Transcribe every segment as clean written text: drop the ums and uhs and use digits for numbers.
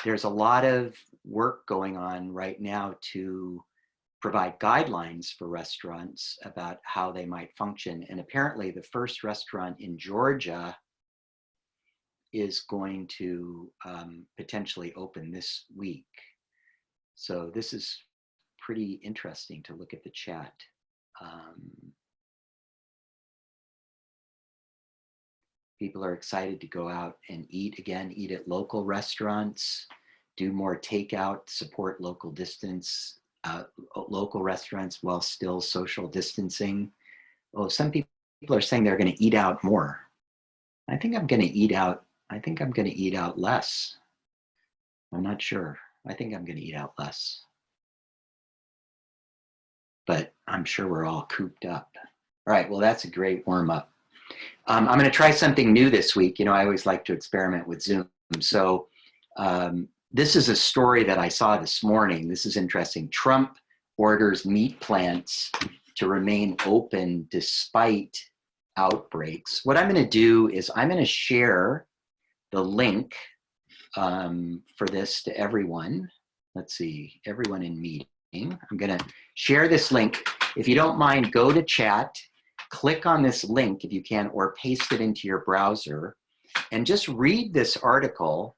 there's a lot of work going on right now to provide guidelines for restaurants about how they might function. And apparently the first restaurant in Georgia is going to potentially open this week. So this is pretty interesting to look at the chat. People are excited to go out and eat again, eat at local restaurants, do more takeout, support local local restaurants while still social distancing. Well, some people are saying they're going to eat out more. I think I'm going to eat out. I think I'm going to eat out less. I'm not sure. I think I'm going to eat out less. But I'm sure we're all cooped up. All right, well, that's a great warm up. I'm going to try something new this week. You know, I always like to experiment with Zoom. So this is a story that I saw this morning. This is interesting. Trump orders meat plants to remain open despite outbreaks. What I'm going to do is I'm going to share the link for this to everyone. Let's see, everyone in meeting. I'm going to share this link. If you don't mind, go to chat, click on this link if you can, or paste it into your browser, and just read this article.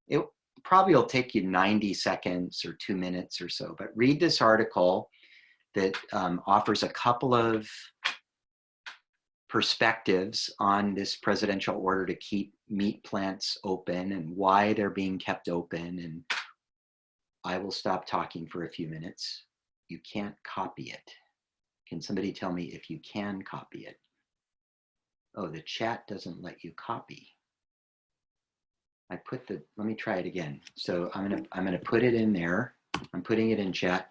It probably will take you 90 seconds or 2 minutes or so, but read this article that offers a couple of perspectives on this presidential order to keep meat plants open and why they're being kept open. And I will stop talking for a few minutes. You can't copy it. Can somebody tell me if you can copy it? Oh, the chat doesn't let you copy. Let me try it again. So I'm gonna put it in there. I'm putting it in chat.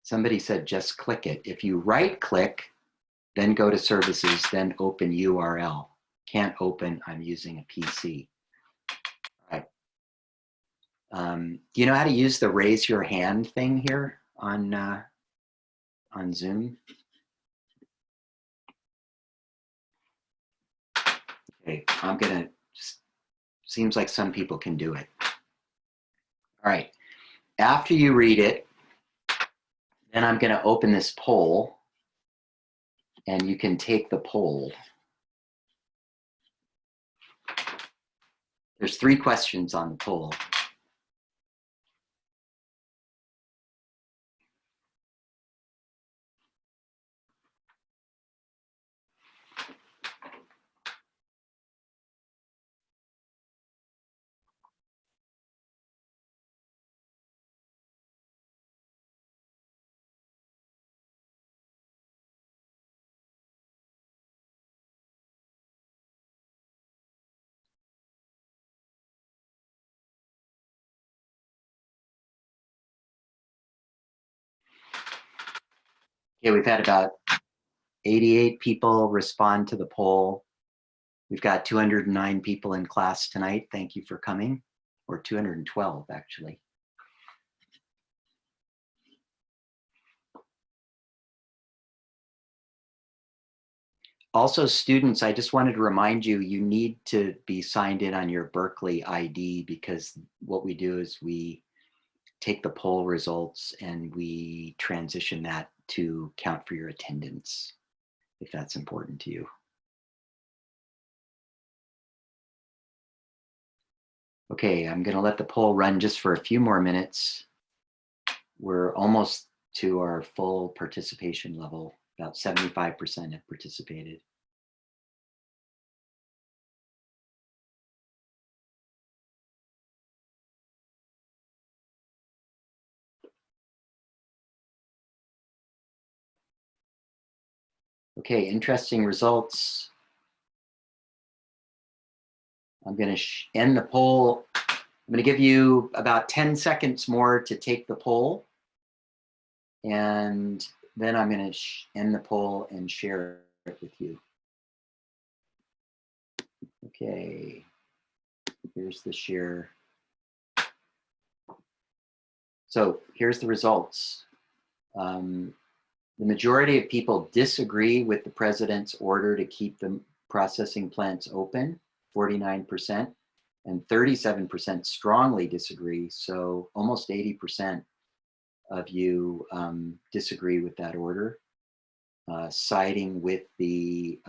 Somebody said just click it. If you right click, then go to services, then open URL. Can't open, I'm using a PC. All right. Do you know how to use the raise your hand thing here on Zoom? Okay, seems like some people can do it. All right, after you read it, then I'm gonna open this poll and you can take the poll. There's 3 questions on the poll. Okay, we've had about 88 people respond to the poll. We've got 209 people in class tonight. Thank you for coming, or 212 actually. Also, students, I just wanted to remind you, you need to be signed in on your Berkeley ID, because what we do is we take the poll results and we transition that to count for your attendance, if that's important to you. Okay, I'm going to let the poll run just for a few more minutes. We're almost to our full participation level. About 75% have participated. Okay, interesting results. I'm going to end the poll. I'm going to give you about 10 seconds more to take the poll. And then I'm going to end the poll and share it with you. Okay, here's the share. So here's the results. The majority of people disagree with the president's order to keep the processing plants open, 49%, and 37% strongly disagree. So almost 80% of you disagree with that order, siding with the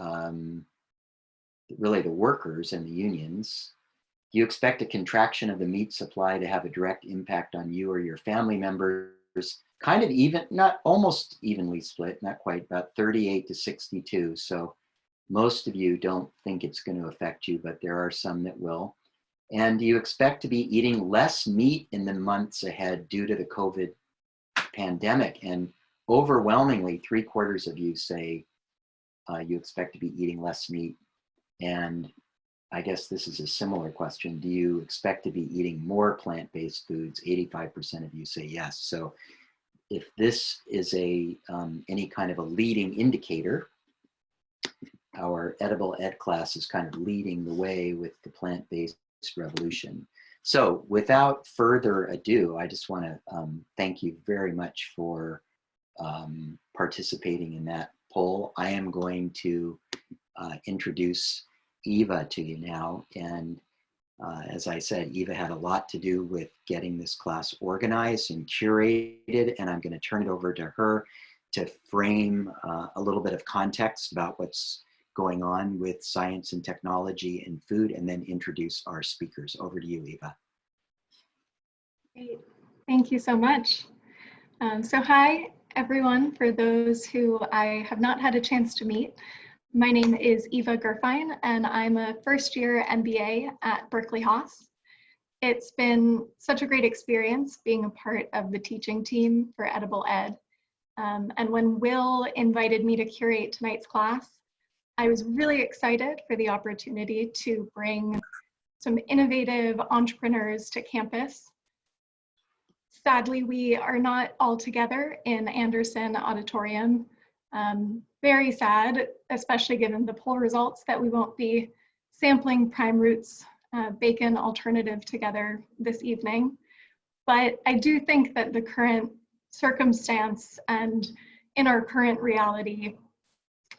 really the workers and the unions. Do you expect a contraction of the meat supply to have a direct impact on you or your family members? Kind of even, not almost evenly split, not quite, about 38 to 62. So most of you don't think it's going to affect you, but there are some that will. And do you expect to be eating less meat in the months ahead due to the COVID pandemic? And overwhelmingly, 3/4 of you say you expect to be eating less meat. And I guess this is a similar question. Do you expect to be eating more plant-based foods? 85% of you say yes. So if this is a any kind of a leading indicator, our Edible Ed class is kind of leading the way with the plant-based revolution. So without further ado, I just want to thank you very much for participating in that poll. I am going to introduce Eva to you now. And as I said, Eva had a lot to do with getting this class organized and curated, and I'm going to turn it over to her to frame a little bit of context about what's going on with science and technology and food, and then introduce our speakers. Over to you, Eva. Great. Thank you so much. So hi, everyone. For those who I have not had a chance to meet, my name is Eva Gerfine, and I'm a first-year MBA at Berkeley Haas. It's been such a great experience being a part of the teaching team for Edible Ed. And when Will invited me to curate tonight's class, I was really excited for the opportunity to bring some innovative entrepreneurs to campus. Sadly, we are not all together in Anderson Auditorium. Very sad, especially given the poll results, that we won't be sampling Prime Roots bacon alternative together this evening. But I do think that the current circumstance and in our current reality,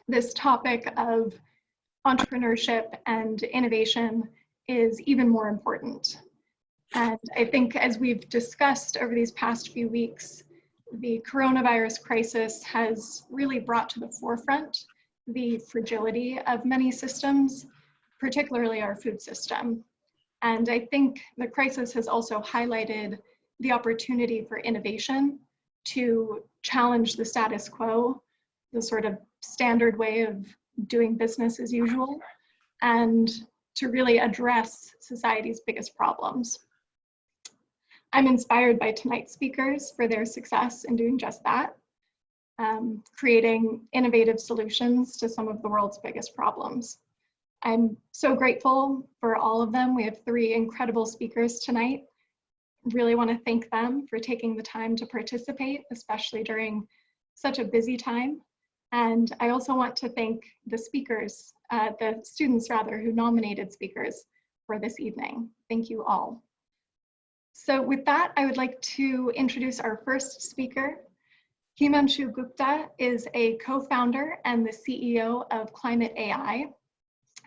this topic of entrepreneurship and innovation is even more important. And I think, as we've discussed over these past few weeks, the coronavirus crisis has really brought to the forefront the fragility of many systems, particularly our food system. And I think the crisis has also highlighted the opportunity for innovation to challenge the status quo, the sort of standard way of doing business as usual, and to really address society's biggest problems. I'm inspired by tonight's speakers for their success in doing just that, creating innovative solutions to some of the world's biggest problems. I'm so grateful for all of them. We have 3 incredible speakers tonight. Really want to thank them for taking the time to participate, especially during such a busy time. And I also want to thank the speakers, the students rather, who nominated speakers for this evening. Thank you all. So with that, I would like to introduce our first speaker. Himanshu Gupta is a co-founder and the CEO of Climate AI,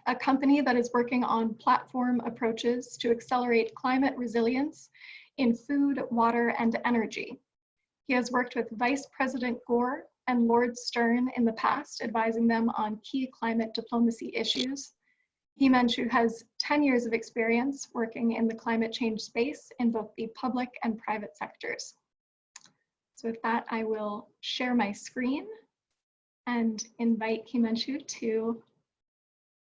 a company that is working on platform approaches to accelerate climate resilience in food, water, and energy. He has worked with Vice President Gore and Lord Stern in the past, advising them on key climate diplomacy issues. Himanshu has 10 years of experience working in the climate change space in both the public and private sectors. So with that, I will share my screen and invite Himanshu to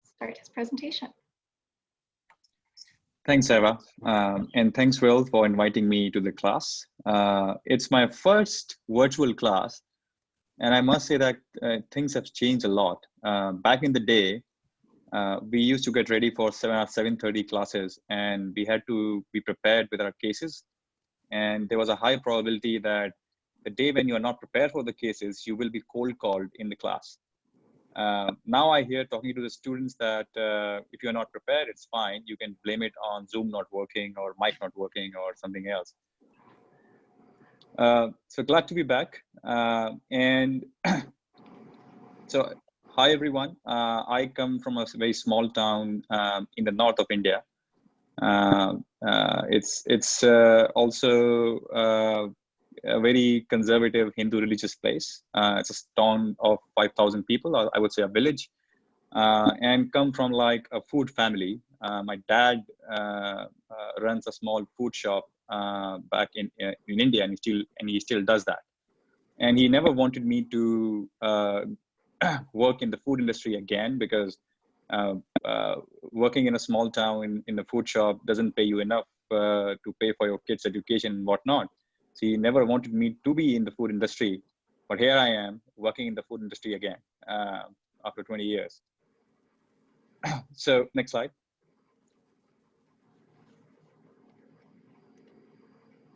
start his presentation. Thanks, Eva. And thanks, Will, for inviting me to the class. It's my first virtual class, and I must say that things have changed a lot. Back in the day, we used to get ready for 7:30 classes, and we had to be prepared with our cases. And there was a high probability that the day when you are not prepared for the cases, you will be cold called in the class. Now I hear talking to the students that if you're not prepared, it's fine. You can blame it on Zoom not working or mic not working or something else. So glad to be back. And so Hi, everyone. I come from a very small town in the north of India. It's also a very conservative Hindu religious place. It's a town of 5,000 people, or I would say a village, and come from like a food family. My dad runs a small food shop back in India, and he still does that. And he never wanted me to work in the food industry again because uh, uh, working in a small town in a food shop doesn't pay you enough to pay for your kids' education and whatnot. So he never wanted me to be in the food industry, but here I am working in the food industry again after 20 years. So next slide.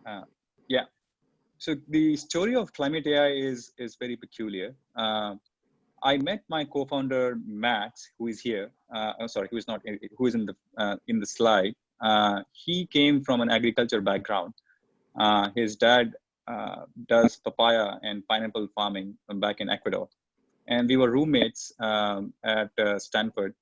Uh, yeah. So the story of Climate AI is very peculiar. I met my co-founder Max, who is here. I'm sorry, who is not, who is in the slide. He came from an agriculture background. His dad does papaya and pineapple farming back in Ecuador, and we were roommates at Stanford.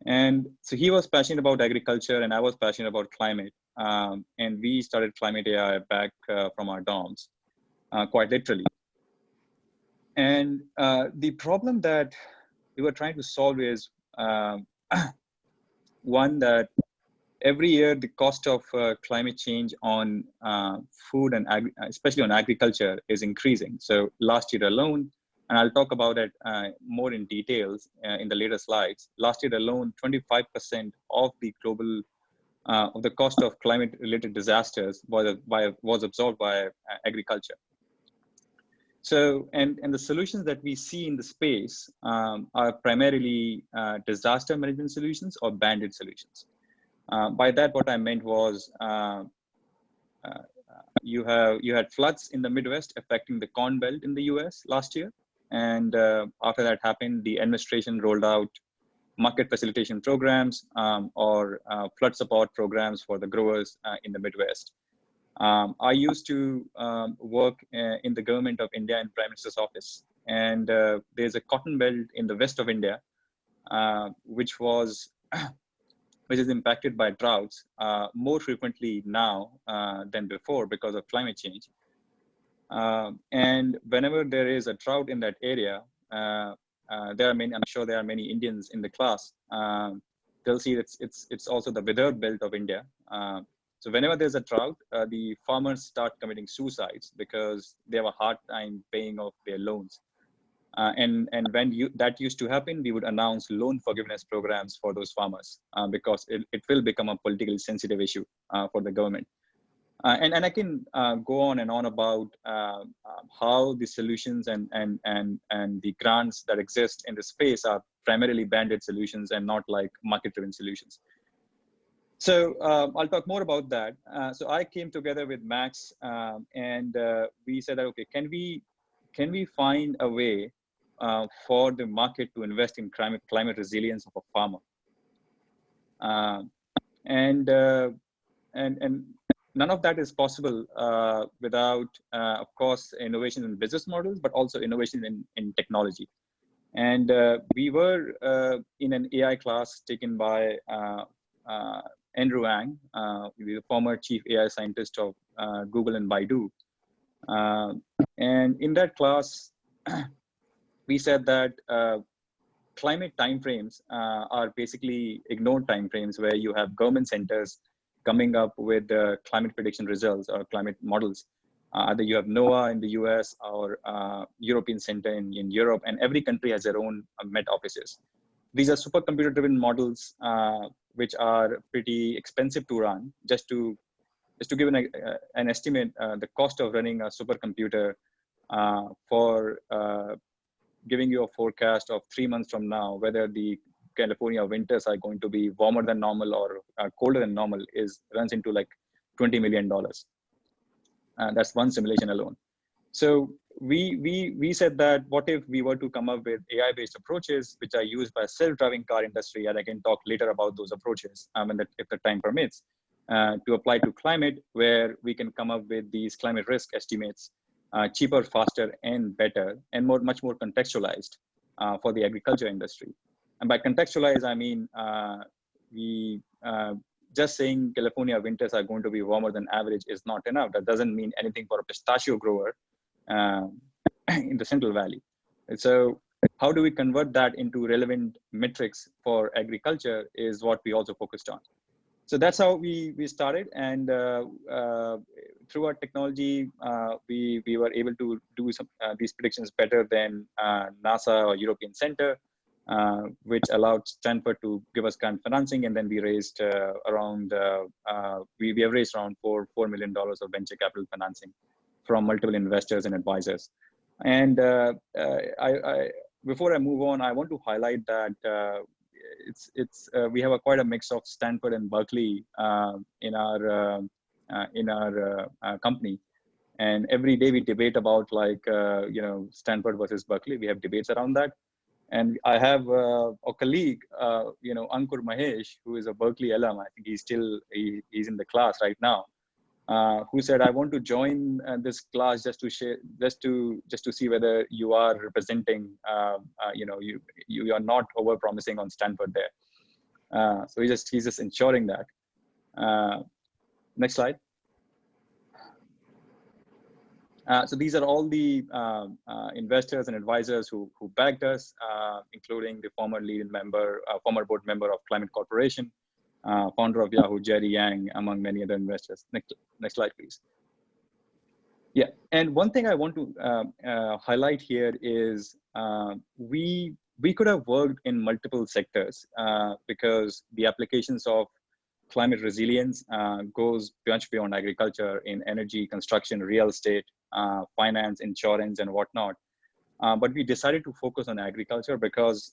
And so he was passionate about agriculture, and I was passionate about climate. And we started Climate AI back from our dorms, quite literally. And the problem that we were trying to solve is one, that every year the cost of climate change on food and especially on agriculture is increasing. So last year alone, and I'll talk about it more in details in the later slides. Last year alone, 25% of the global of the cost of climate-related disasters was absorbed by agriculture. So, and the solutions that we see in the space are primarily disaster management solutions or bandit solutions. By that, what I meant was you had floods in the Midwest affecting the Corn Belt in the US last year. And after that happened, the administration rolled out market facilitation programs or flood support programs for the growers in the Midwest. I used to work in the government of India in Prime Minister's office. And there's a cotton belt in the west of India, which is impacted by droughts more frequently now than before because of climate change. And whenever there is a drought in that area, there are many, I'm sure there are many Indians in the class. They'll see it's also the withered belt of India. So whenever there's a drought, the farmers start committing suicides because they have a hard time paying off their loans. And when that used to happen, we would announce loan forgiveness programs for those farmers because it will become a politically sensitive issue for the government. And I can go on and on about how the solutions and the grants that exist in the space are primarily banded solutions and not like market-driven solutions. So I'll talk more about that. So I came together with Max and we said that, okay, can we find a way for the market to invest in climate resilience of a farmer? And none of that is possible without, of course, innovation in business models, but also innovation in technology. And we were in an AI class taken by Andrew Ang, the former chief AI scientist of Google and Baidu. And in that class, we said that climate timeframes are basically ignored timeframes where you have government centers coming up with climate prediction results or climate models. Either you have NOAA in the US or European Center in Europe, and every country has their own Met offices. These are supercomputer driven models which are pretty expensive to run. Just to give an estimate, the cost of running a supercomputer for giving you a forecast of 3 months from now, whether the California winters are going to be warmer than normal or colder than normal runs into like $20 million. That's one simulation alone. So we said that what if we were to come up with AI-based approaches which are used by self-driving car industry, and I can talk later about those approaches if the time permits, to apply to climate, where we can come up with these climate risk estimates cheaper, faster, and better, and much more contextualized. for the agriculture industry. And by contextualize, I mean, we just saying California winters are going to be warmer than average is not enough. That doesn't mean anything for a pistachio grower in the Central Valley. And so how do we convert that into relevant metrics for agriculture is what we also focused on. So that's how we started. And through our technology, we were able to do these predictions better than NASA or European Center, which allowed Stanford to give us grant financing. And then we raised around, we have raised around $4 million of venture capital financing from multiple investors and advisors. And before I move on, I want to highlight that we have quite a mix of Stanford and Berkeley in our company. And every day we debate about Stanford versus Berkeley. We have debates around that. And I have a colleague, Ankur Mahesh, who is a Berkeley alum. I think he's in the class right now, who said, "I want to join this class just to see whether you are representing, you are not over promising on Stanford there." So he's just ensuring that. Next slide. So these are all the investors and advisors who backed us, including the former former board member of Climate Corporation, founder of Yahoo, Jerry Yang, among many other investors. Next slide, please. Yeah, and one thing I want to highlight here is we could have worked in multiple sectors because the applications of climate resilience goes much beyond agriculture in energy, construction, real estate, finance, insurance, and whatnot. But we decided to focus on agriculture because,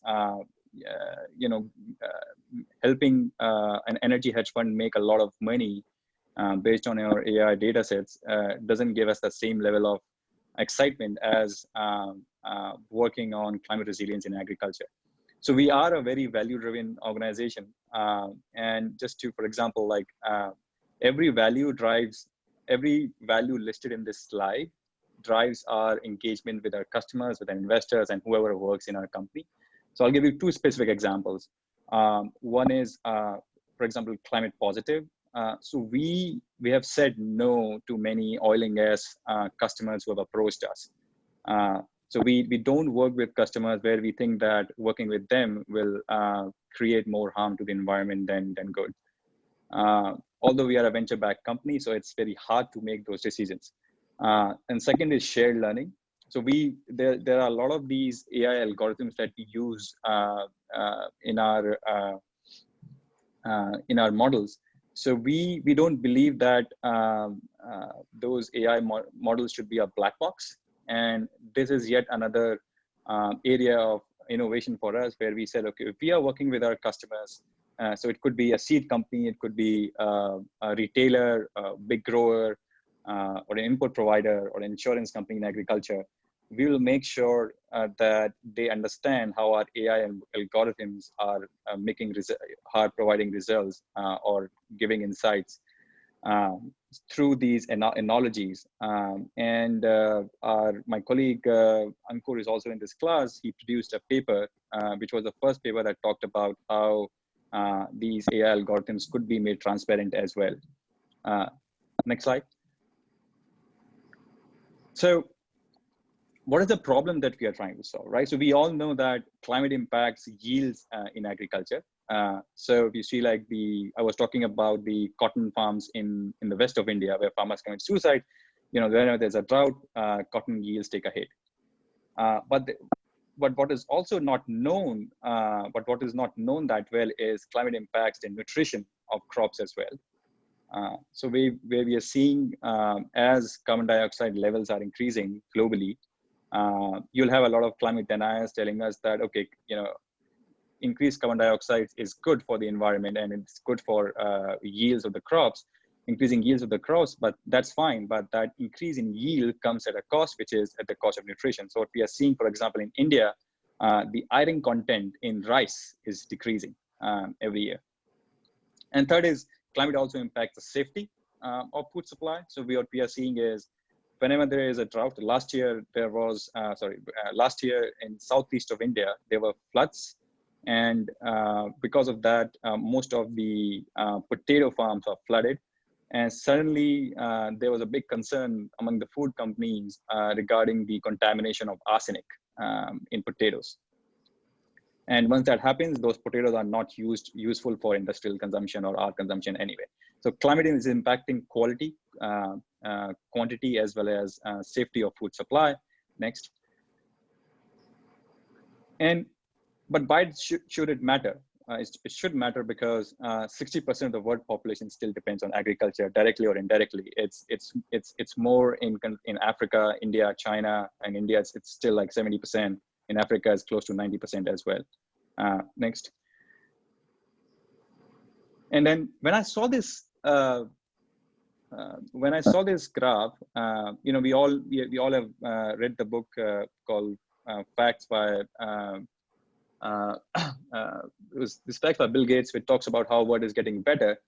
helping an energy hedge fund make a lot of money based on our AI data sets doesn't give us the same level of excitement as working on climate resilience in agriculture. So we are a very value-driven organization. And just to, for example, every value listed in this slide drives our engagement with our customers, with our investors, and whoever works in our company. So I'll give you two specific examples. One is, for example, climate positive. So we have said no to many oil and gas customers who have approached us. So we don't work with customers where we think that working with them will create more harm to the environment than good. Although we are a venture-backed company, so it's very hard to make those decisions. And second is shared learning. So there are a lot of these AI algorithms that we use in our models. So we don't believe that those AI models should be a black box. And this is yet another area of innovation for us, where we said, okay, if we are working with our customers, so it could be a seed company, it could be a retailer, a big grower, or an input provider, or an insurance company in agriculture, we will make sure that they understand how our AI algorithms are providing results or giving insights through these analogies. And my colleague Ankur is also in this class. He produced a paper, which was the first paper that talked about how these AI algorithms could be made transparent as well. Next slide. So what is the problem that we are trying to solve, right? So we all know that climate impacts yields in agriculture. So if you see, I was talking about the cotton farms in the west of India, where farmers commit suicide. Whenever there's a drought, cotton yields take a hit. But what is also not known, what is not known that well is climate impacts the nutrition of crops as well. So where we are seeing as carbon dioxide levels are increasing globally, you'll have a lot of climate deniers telling us that, okay, increased carbon dioxide is good for the environment and it's good for yields of the crops, increasing yields of the crops, but that's fine. But that increase in yield comes at a cost, which is at the cost of nutrition. So what we are seeing, for example, in India, the iron content in rice is decreasing every year. And third is climate also impacts the safety of food supply. So what we are seeing is whenever there is a drought, last year there was, last year in southeast of India, there were floods. And because of that, most of the potato farms are flooded. And suddenly there was a big concern among the food companies regarding the contamination of arsenic in potatoes. And once that happens, those potatoes are not useful for industrial consumption or our consumption anyway. So climate change is impacting quality, quantity, as well as safety of food supply. Next. But why should it matter? It should matter because 60% of the world population still depends on agriculture, directly or indirectly. It's more in Africa, India, China, and India. It's still like 70%. In Africa, it's close to 90% as well. Next. And then when I saw this, graph, we all have read the book called Facts by. It was this fact by Bill Gates, which talks about how world is getting better.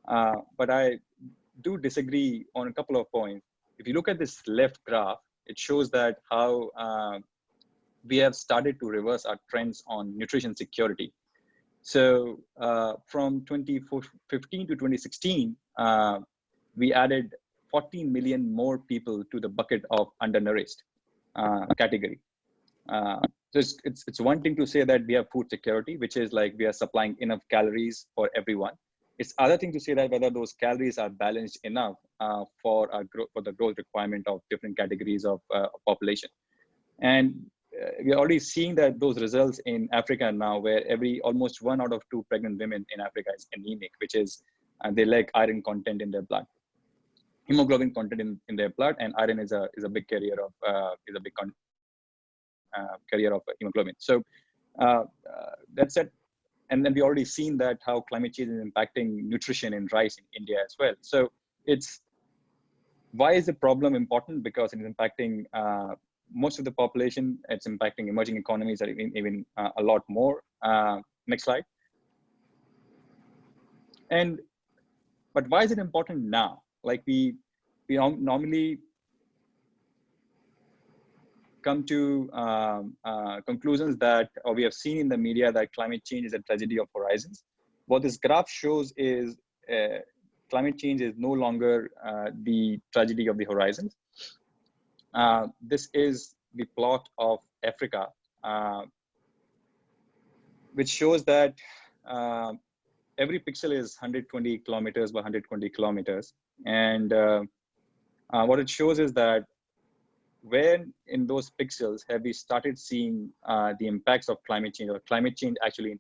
But I do disagree on a couple of points. If you look at this left graph, it shows that how we have started to reverse our trends on nutrition security. So from 2015 to 2016, we added 14 million more people to the bucket of undernourished category. So it's one thing to say that we have food security, which is like we are supplying enough calories for everyone. It's other thing to say that whether those calories are balanced enough for the growth requirement of different categories of population. And we're already seeing that those results in Africa now, where almost 1 out of 2 pregnant women in Africa is anemic, which is they lack iron content in their blood, hemoglobin content in their blood, and iron is a big carrier of carrier of hemoglobin. So that's it. And then we already seen that how climate change is impacting nutrition in rice in India as well. So why is the problem important? Because it's impacting most of the population. It's impacting emerging economies that even a lot more. Next slide. But why is it important now? Like we normally come to conclusions that, or we have seen in the media, that climate change is a tragedy of horizons. What this graph shows is climate change is no longer the tragedy of the horizons. This is the plot of Africa, which shows that every pixel is 120 kilometers by 120 kilometers. And what it shows is that when in those pixels have we started seeing the impacts of climate change, or climate change actually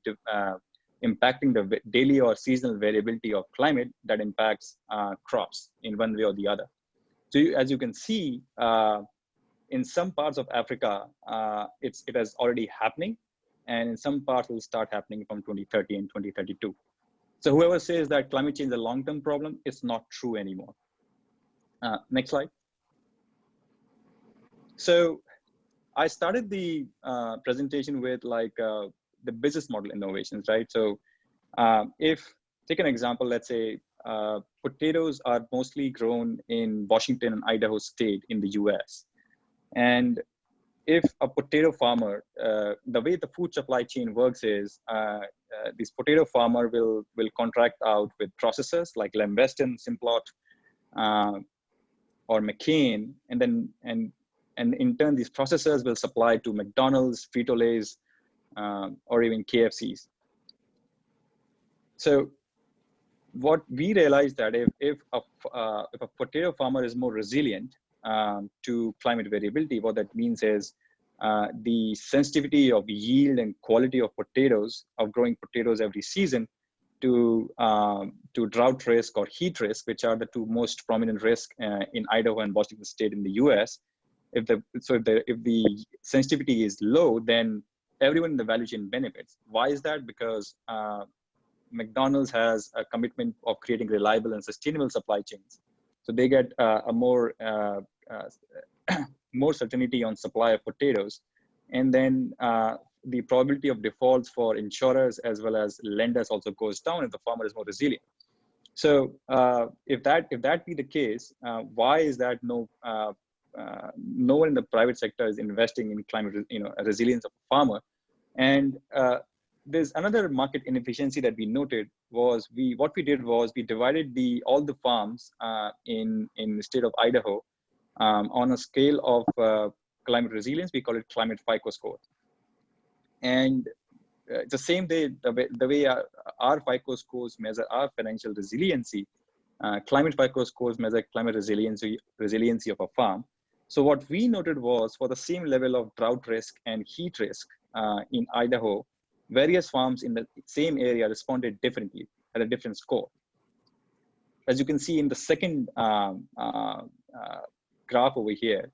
impacting the daily or seasonal variability of climate that impacts crops in one way or the other. So as you can see, in some parts of Africa, it is already happening, and in some parts will start happening from 2030 and 2032. So whoever says that climate change is a long-term problem, it's not true anymore. Next slide. So I started the presentation with the business model innovations, right? So take an example, let's say potatoes are mostly grown in Washington and Idaho state in the US. And if a potato farmer, the way the food supply chain works is this potato farmer will contract out with processors like Lamb Weston, Simplot, or McCain, and in turn, these processors will supply to McDonald's, Frito-Lay's, or even KFC's. So what we realized that if a potato farmer is more resilient to climate variability, what that means is the sensitivity of yield and quality of potatoes, of growing potatoes every season, to drought risk or heat risk, which are the 2 most prominent risks in Idaho and Washington state in the US. If the sensitivity is low, then everyone in the value chain benefits. Why is that? Because McDonald's has a commitment of creating reliable and sustainable supply chains. So they get a more certainty on supply of potatoes. And then the probability of defaults for insurers as well as lenders also goes down if the farmer is more resilient. So if that be the case, why is that no no one in the private sector is investing in climate, resilience of a farmer. And there's another market inefficiency that we noted was what we did was we divided all the farms in the state of Idaho on a scale of climate resilience. We call it climate FICO score. And it's the same day, the way our FICO scores measure our financial resiliency, climate FICO scores measure climate resiliency of a farm. So what we noted was for the same level of drought risk and heat risk in Idaho, various farms in the same area responded differently at a different score. As you can see in the second graph over here,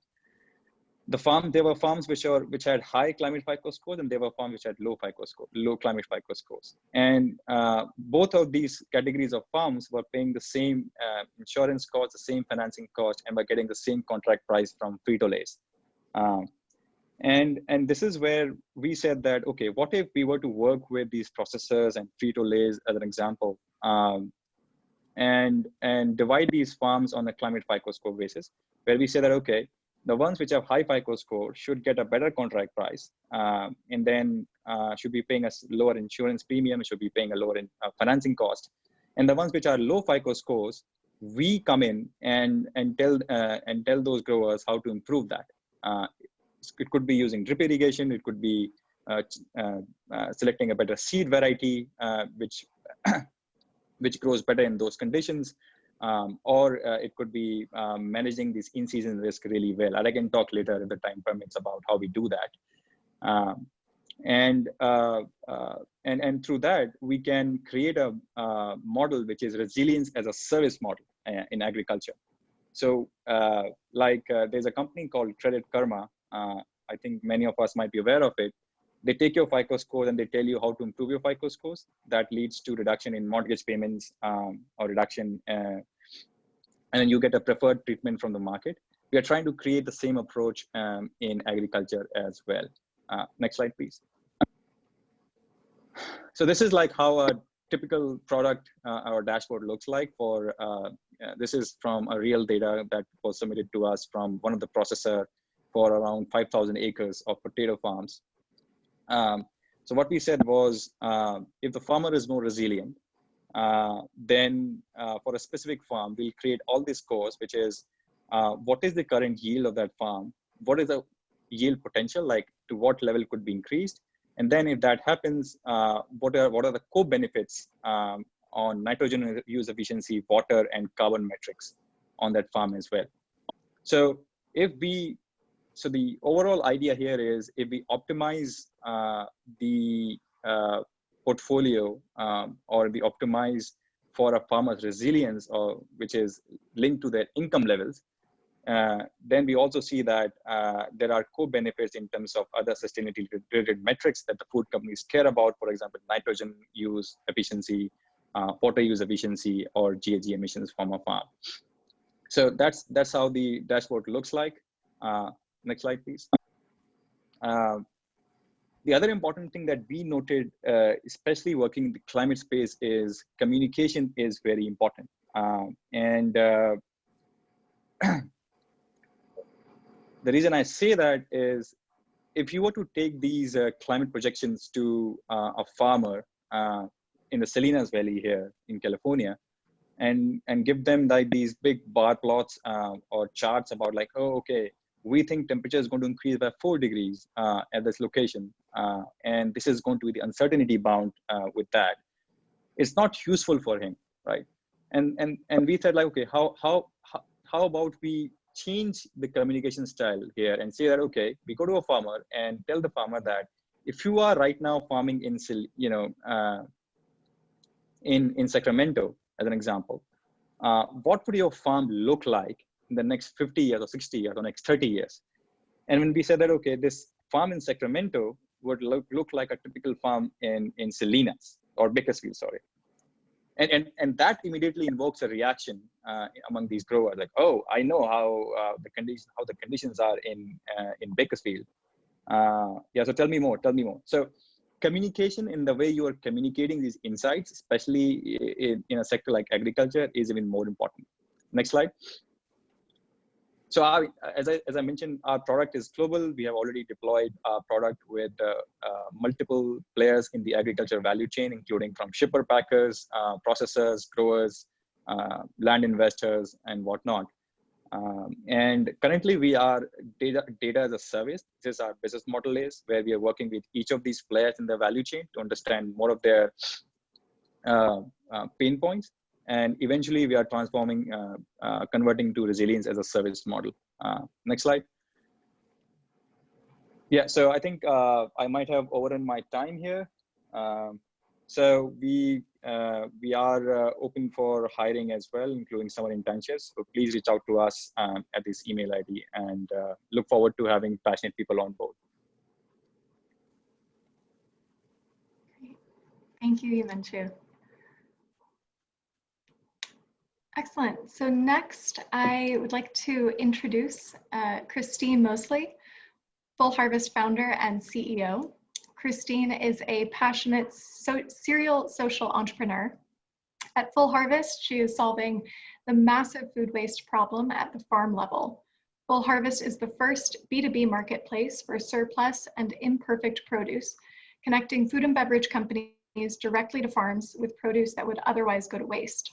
there were farms which had high climate FICO scores, and there were farms which had low climate FICO scores. And both of these categories of farms were paying the same insurance cost, the same financing cost, and were getting the same contract price from Frito-Lay's. And this is where we said that, okay, what if we were to work with these processors and Frito-Lay's as an example, and divide these farms on a climate FICO score basis, where we say that, okay, the ones which have high FICO score should get a better contract price, and then should be paying a lower insurance premium, should be paying a lower financing cost. And the ones which are low FICO scores, we come in and tell those growers how to improve that. It could be using drip irrigation. It could be selecting a better seed variety, which grows better in those conditions. Or it could be managing this in-season risk really well. And I can talk later if the time permits about how we do that. And through that, we can create a model which is resilience as a service model in agriculture. So there's a company called Credit Karma. I think many of us might be aware of it. They take your FICO score and they tell you how to improve your FICO scores. That leads to reduction in mortgage payments or reduction, and then you get a preferred treatment from the market. We are trying to create the same approach in agriculture as well. Next slide, please. So this is like how a typical product or dashboard looks like. This is from a real data that was submitted to us from one of the processor for around 5,000 acres of potato farms. So what we said was, if the farmer is more resilient, then for a specific farm, we'll create all these scores, which is what is the current yield of that farm? What is the yield potential, like to what level could be increased? And then if that happens, what are the co-benefits on nitrogen use efficiency, water, and carbon metrics on that farm as well? So so the overall idea here is if we optimize the portfolio or we optimize for a farmer's resilience, or which is linked to their income levels, then we also see that there are co-benefits in terms of other sustainability-related metrics that the food companies care about, for example, nitrogen use efficiency, water use efficiency, or GHG emissions from a farm. So that's how the dashboard looks like. Next slide, please. The other important thing that we noted, especially working in the climate space, is communication is very important. The reason I say that is, if you were to take these climate projections to a farmer in the Salinas Valley here in California, and give them like these big bar plots or charts about like, oh, okay, we think temperature is going to increase by 4 degrees at this location, and this is going to be the uncertainty bound with that. It's not useful for him, right? And we said like, okay, how about we change the communication style here and say that, okay, we go to a farmer and tell the farmer that if you are right now farming in Sacramento, as an example, what would your farm look like in the next 50 years or 60 years or next 30 years? And when we said that, okay, this farm in Sacramento would look like a typical farm in Salinas or Bakersfield, sorry. And that immediately invokes a reaction among these growers, like, oh, I know how the conditions are in Bakersfield. Yeah, so tell me more. So communication in the way you are communicating these insights, especially in a sector like agriculture, is even more important. Next slide. So as I mentioned, our product is global. We have already deployed our product with multiple players in the agriculture value chain, including from shipper packers, processors, growers, land investors, and whatnot. And currently we are data as a service. This is our business model is where we are working with each of these players in the value chain to understand more of their pain points. And eventually we are transforming, converting to resilience as a service model. Next slide. Yeah, so I think I might have overrun my time here. So we are open for hiring as well, including summer internships. So please reach out to us at this email ID, and look forward to having passionate people on board. Great. Thank you, Ivanshu. Excellent. So next, I would like to introduce Christine Mosley, Full Harvest founder and CEO. Christine is a passionate serial social entrepreneur. At Full Harvest, she is solving the massive food waste problem at the farm level. Full Harvest is the first B2B marketplace for surplus and imperfect produce, connecting food and beverage companies directly to farms with produce that would otherwise go to waste.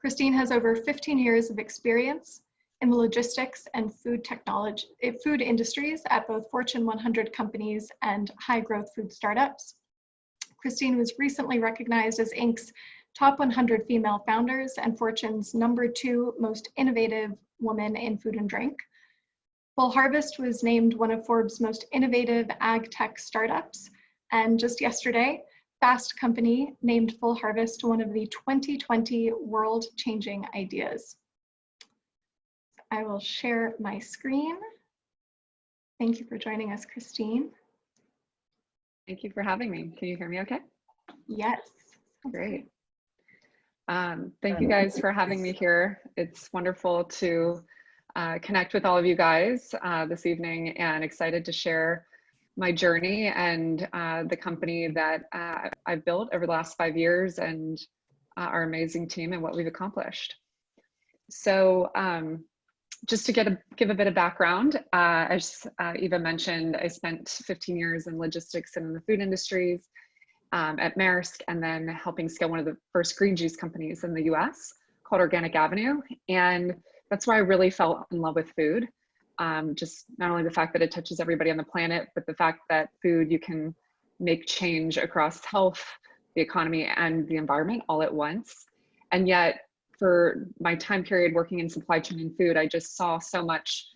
Christine has over 15 years of experience in the logistics and food industries at both Fortune 100 companies and high-growth food startups. Christine was recently recognized as Inc.'s top 100 female founders and Fortune's #2 most innovative woman in food and drink. Full Harvest was named one of Forbes' most innovative ag tech startups, and just yesterday, Fast Company named Full Harvest one of the 2020 world-changing ideas. I will share my screen. Thank you for joining us, Christine. Thank you for having me. Can you hear me okay? Yes. Great. Thank you guys for having me here. It's wonderful to connect with all of you guys this evening, and excited to share my journey and the company that I've built over the last 5 years, and our amazing team and what we've accomplished. So just to give a bit of background, as Eva mentioned, I spent 15 years in logistics and in the food industries at Maersk, and then helping scale one of the first green juice companies in the US called Organic Avenue. And that's where I really fell in love with food. Just not only the fact that it touches everybody on the planet, but the fact that food, you can make change across health, the economy, and the environment all at once. And yet, for my time period working in supply chain and food, I just saw so much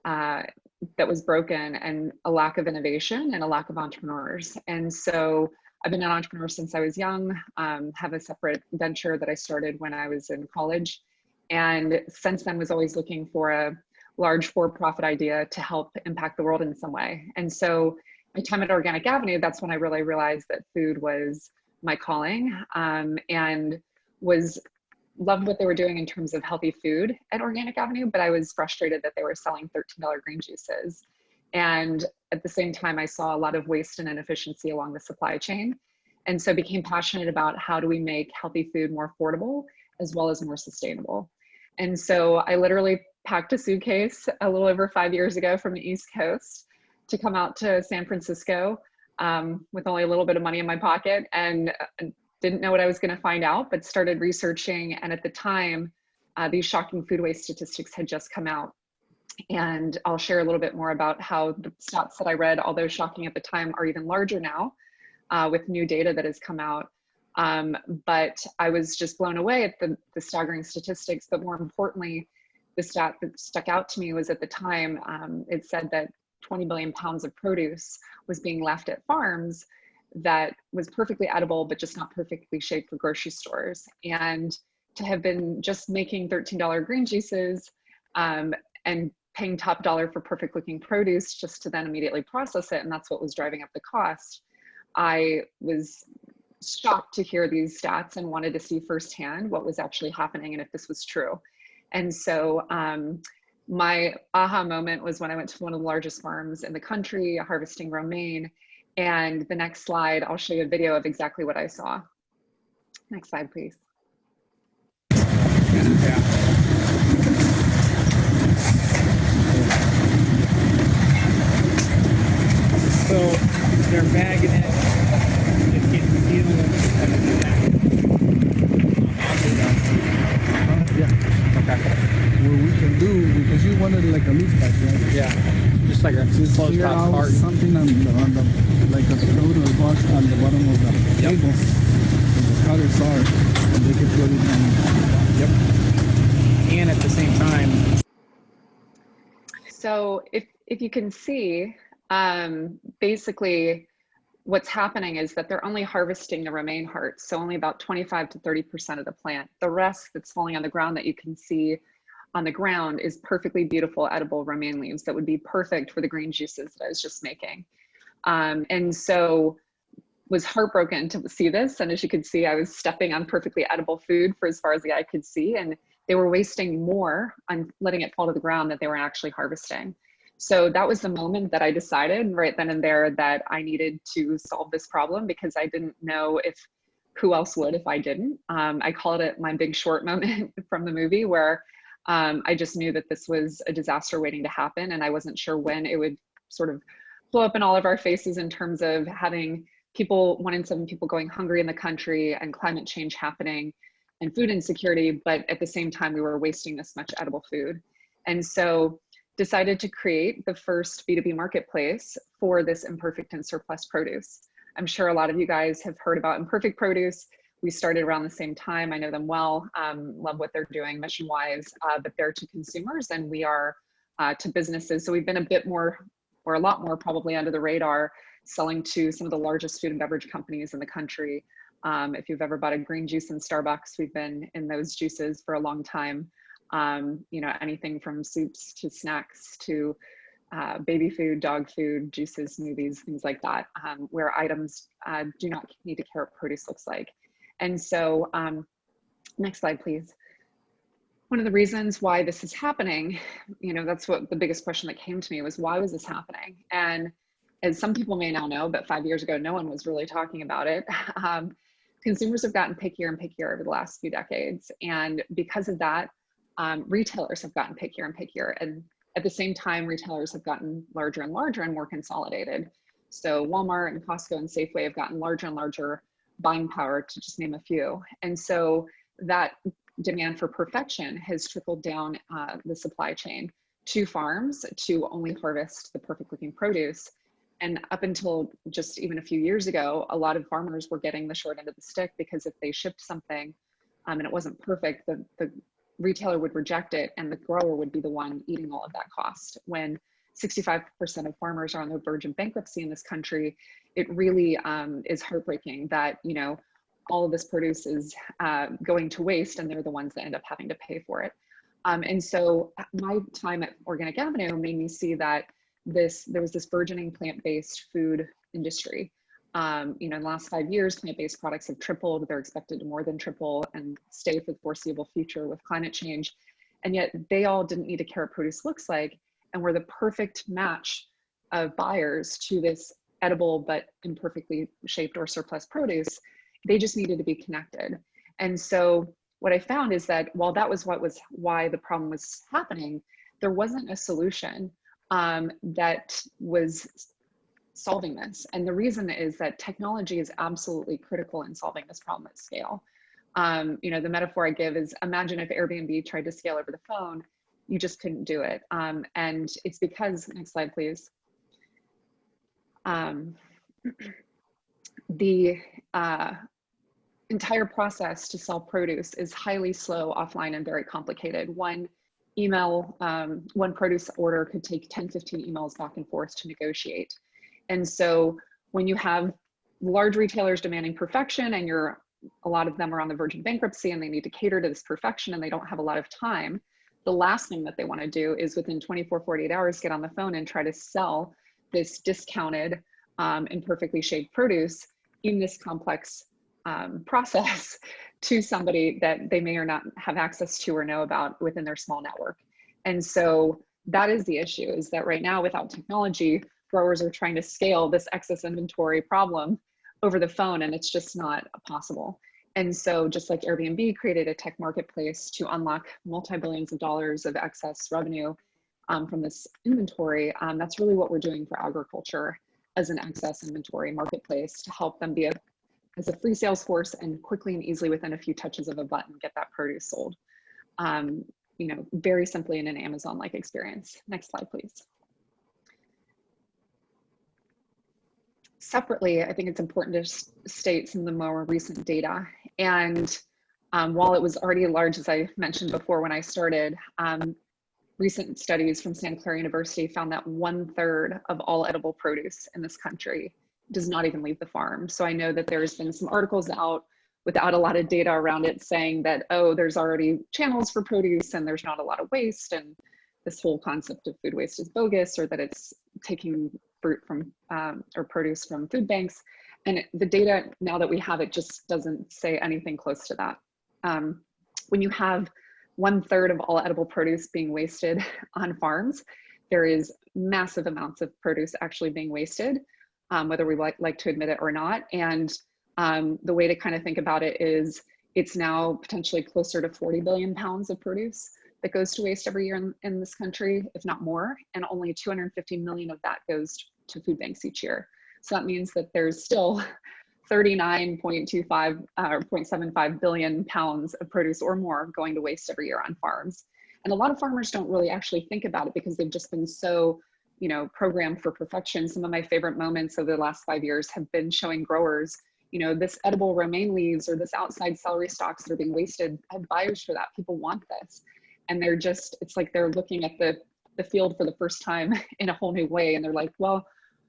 that was broken, and a lack of innovation and a lack of entrepreneurs. And so I've been an entrepreneur since I was young, have a separate venture that I started when I was in college. And since then was always looking for a large for-profit idea to help impact the world in some way. And so my time at Organic Avenue, that's when I really realized that food was my calling, and loved what they were doing in terms of healthy food at Organic Avenue, but I was frustrated that they were selling $13 green juices. And at the same time, I saw a lot of waste and inefficiency along the supply chain. And so became passionate about how do we make healthy food more affordable as well as more sustainable. And so I literally packed a suitcase a little over 5 years ago from the East Coast to come out to San Francisco with only a little bit of money in my pocket, and didn't know what I was going to find out, but started researching. And at the time, these shocking food waste statistics had just come out. And I'll share a little bit more about how the stats that I read, although shocking at the time, are even larger now with new data that has come out. But I was just blown away at the staggering statistics. But more importantly, the stat that stuck out to me was at the time, it said that 20 billion pounds of produce was being left at farms that was perfectly edible, but just not perfectly shaped for grocery stores. And to have been just making $13 green juices and paying top dollar for perfect looking produce just to then immediately process it, and that's what was driving up the cost, I was shocked to hear these stats and wanted to see firsthand what was actually happening and if this was true. And so my aha moment was when I went to one of the largest farms in the country, harvesting romaine. And the next slide, I'll show you a video of exactly what I saw. Next slide, please. what we can do, because you wanted like a loose pack, right? Yeah, just like a Just closed clear top out carton. something on the like a code or box on the bottom of the table, where the cutters are, and they can put it in. Yep. And at the same time, So if you can see, basically what's happening is that they're only harvesting the romaine hearts. So only about 25 to 30% of the plant. The rest that's falling on the ground that you can see on the ground is perfectly beautiful edible romaine leaves that would be perfect for the green juices that I was just making. And so was heartbroken to see this. And as you could see, I was stepping on perfectly edible food for as far as the eye could see. And they were wasting more on letting it fall to the ground than they were actually harvesting. So that was the moment that I decided right then and there that I needed to solve this problem, because I didn't know who else would if I didn't. I called it my Big Short moment from the movie, where I just knew that this was a disaster waiting to happen. And I wasn't sure when it would sort of blow up in all of our faces in terms of having people, 1 in 7 people going hungry in the country, and climate change happening and food insecurity. But at the same time, we were wasting this much edible food. And so decided to create the first B2B marketplace for this imperfect and surplus produce. I'm sure a lot of you guys have heard about Imperfect Produce. We started around the same time. I know them well, love what they're doing mission-wise, but they're to consumers and we are to businesses. So we've been a bit more, or a lot more probably, under the radar, selling to some of the largest food and beverage companies in the country. If you've ever bought a green juice in Starbucks, we've been in those juices for a long time. You know, anything from soups to snacks to baby food, dog food, juices, smoothies, things like that, where items do not need to care what produce looks like. And so, next slide, please. One of the reasons why this is happening, you know, that's what the biggest question that came to me was, why was this happening? And as some people may now know, but 5 years ago, no one was really talking about it. Consumers have gotten pickier and pickier over the last few decades. And because of that, retailers have gotten pickier and pickier. And at the same time, retailers have gotten larger and larger and more consolidated. So Walmart and Costco and Safeway have gotten larger and larger buying power, to just name a few. And so that demand for perfection has trickled down the supply chain to farms to only harvest the perfect looking produce. And up until just even a few years ago, a lot of farmers were getting the short end of the stick, because if they shipped something and it wasn't perfect, the retailer would reject it and the grower would be the one eating all of that cost. When 65% of farmers are on the verge of bankruptcy in this country, it really is heartbreaking that, you know, all of this produce is going to waste and they're the ones that end up having to pay for it. And so my time at Organic Avenue made me see that there was this burgeoning plant-based food industry. You know, in the last 5 years, plant-based products have tripled. They're expected to more than triple and stay for the foreseeable future with climate change. And yet they all didn't need to care what produce looks like, and were the perfect match of buyers to this edible but imperfectly shaped or surplus produce. They just needed to be connected. And so what I found is that while that was why the problem was happening, there wasn't a solution that was solving this. And the reason is that technology is absolutely critical in solving this problem at scale. You know, the metaphor I give is, imagine if Airbnb tried to scale over the phone, you just couldn't do it. And it's because, next slide, please. The entire process to sell produce is highly slow, offline, and very complicated. One produce order could take 10, 15 emails back and forth to negotiate. And so when you have large retailers demanding perfection, and a lot of them are on the verge of bankruptcy and they need to cater to this perfection and they don't have a lot of time, the last thing that they want to do is within 24, 48 hours, get on the phone and try to sell this discounted and perfectly shaped produce in this complex process to somebody that they may or not have access to or know about within their small network. And so that is the issue, is that right now, without technology, growers are trying to scale this excess inventory problem over the phone, and it's just not possible. And so just like Airbnb created a tech marketplace to unlock multi-billions of dollars of excess revenue from this inventory, that's really what we're doing for agriculture as an excess inventory marketplace, to help them be as a free sales force and quickly and easily within a few touches of a button get that produce sold. you know, very simply in an Amazon-like experience. Next slide, please. Separately, I think it's important to state some of the more recent data. And while it was already large, as I mentioned before when I started, recent studies from Santa Clara University found that 1/3 of all edible produce in this country does not even leave the farm. So I know that there's been some articles out without a lot of data around it saying that, oh, there's already channels for produce and there's not a lot of waste, and this whole concept of food waste is bogus, or that it's taking fruit from or produce from food banks. And the data, now that we have it, just doesn't say anything close to that. When you have 1/3 of all edible produce being wasted on farms, there is massive amounts of produce actually being wasted, whether we like to admit it or not. And the way to kind of think about it is it's now potentially closer to 40 billion pounds of produce that goes to waste every year in this country, if not more, and only 250 million of that goes to food banks each year. So that means that there's still 39.25 or 0.75 billion pounds of produce or more going to waste every year on farms. And a lot of farmers don't really actually think about it because they've just been so, you know, programmed for perfection. Some of my favorite moments over the last 5 years have been showing growers, you know, this edible romaine leaves or this outside celery stalks that are being wasted. I have buyers for that. People want this. And they're just, it's like they're looking at the field for the first time in a whole new way. And they're like, well,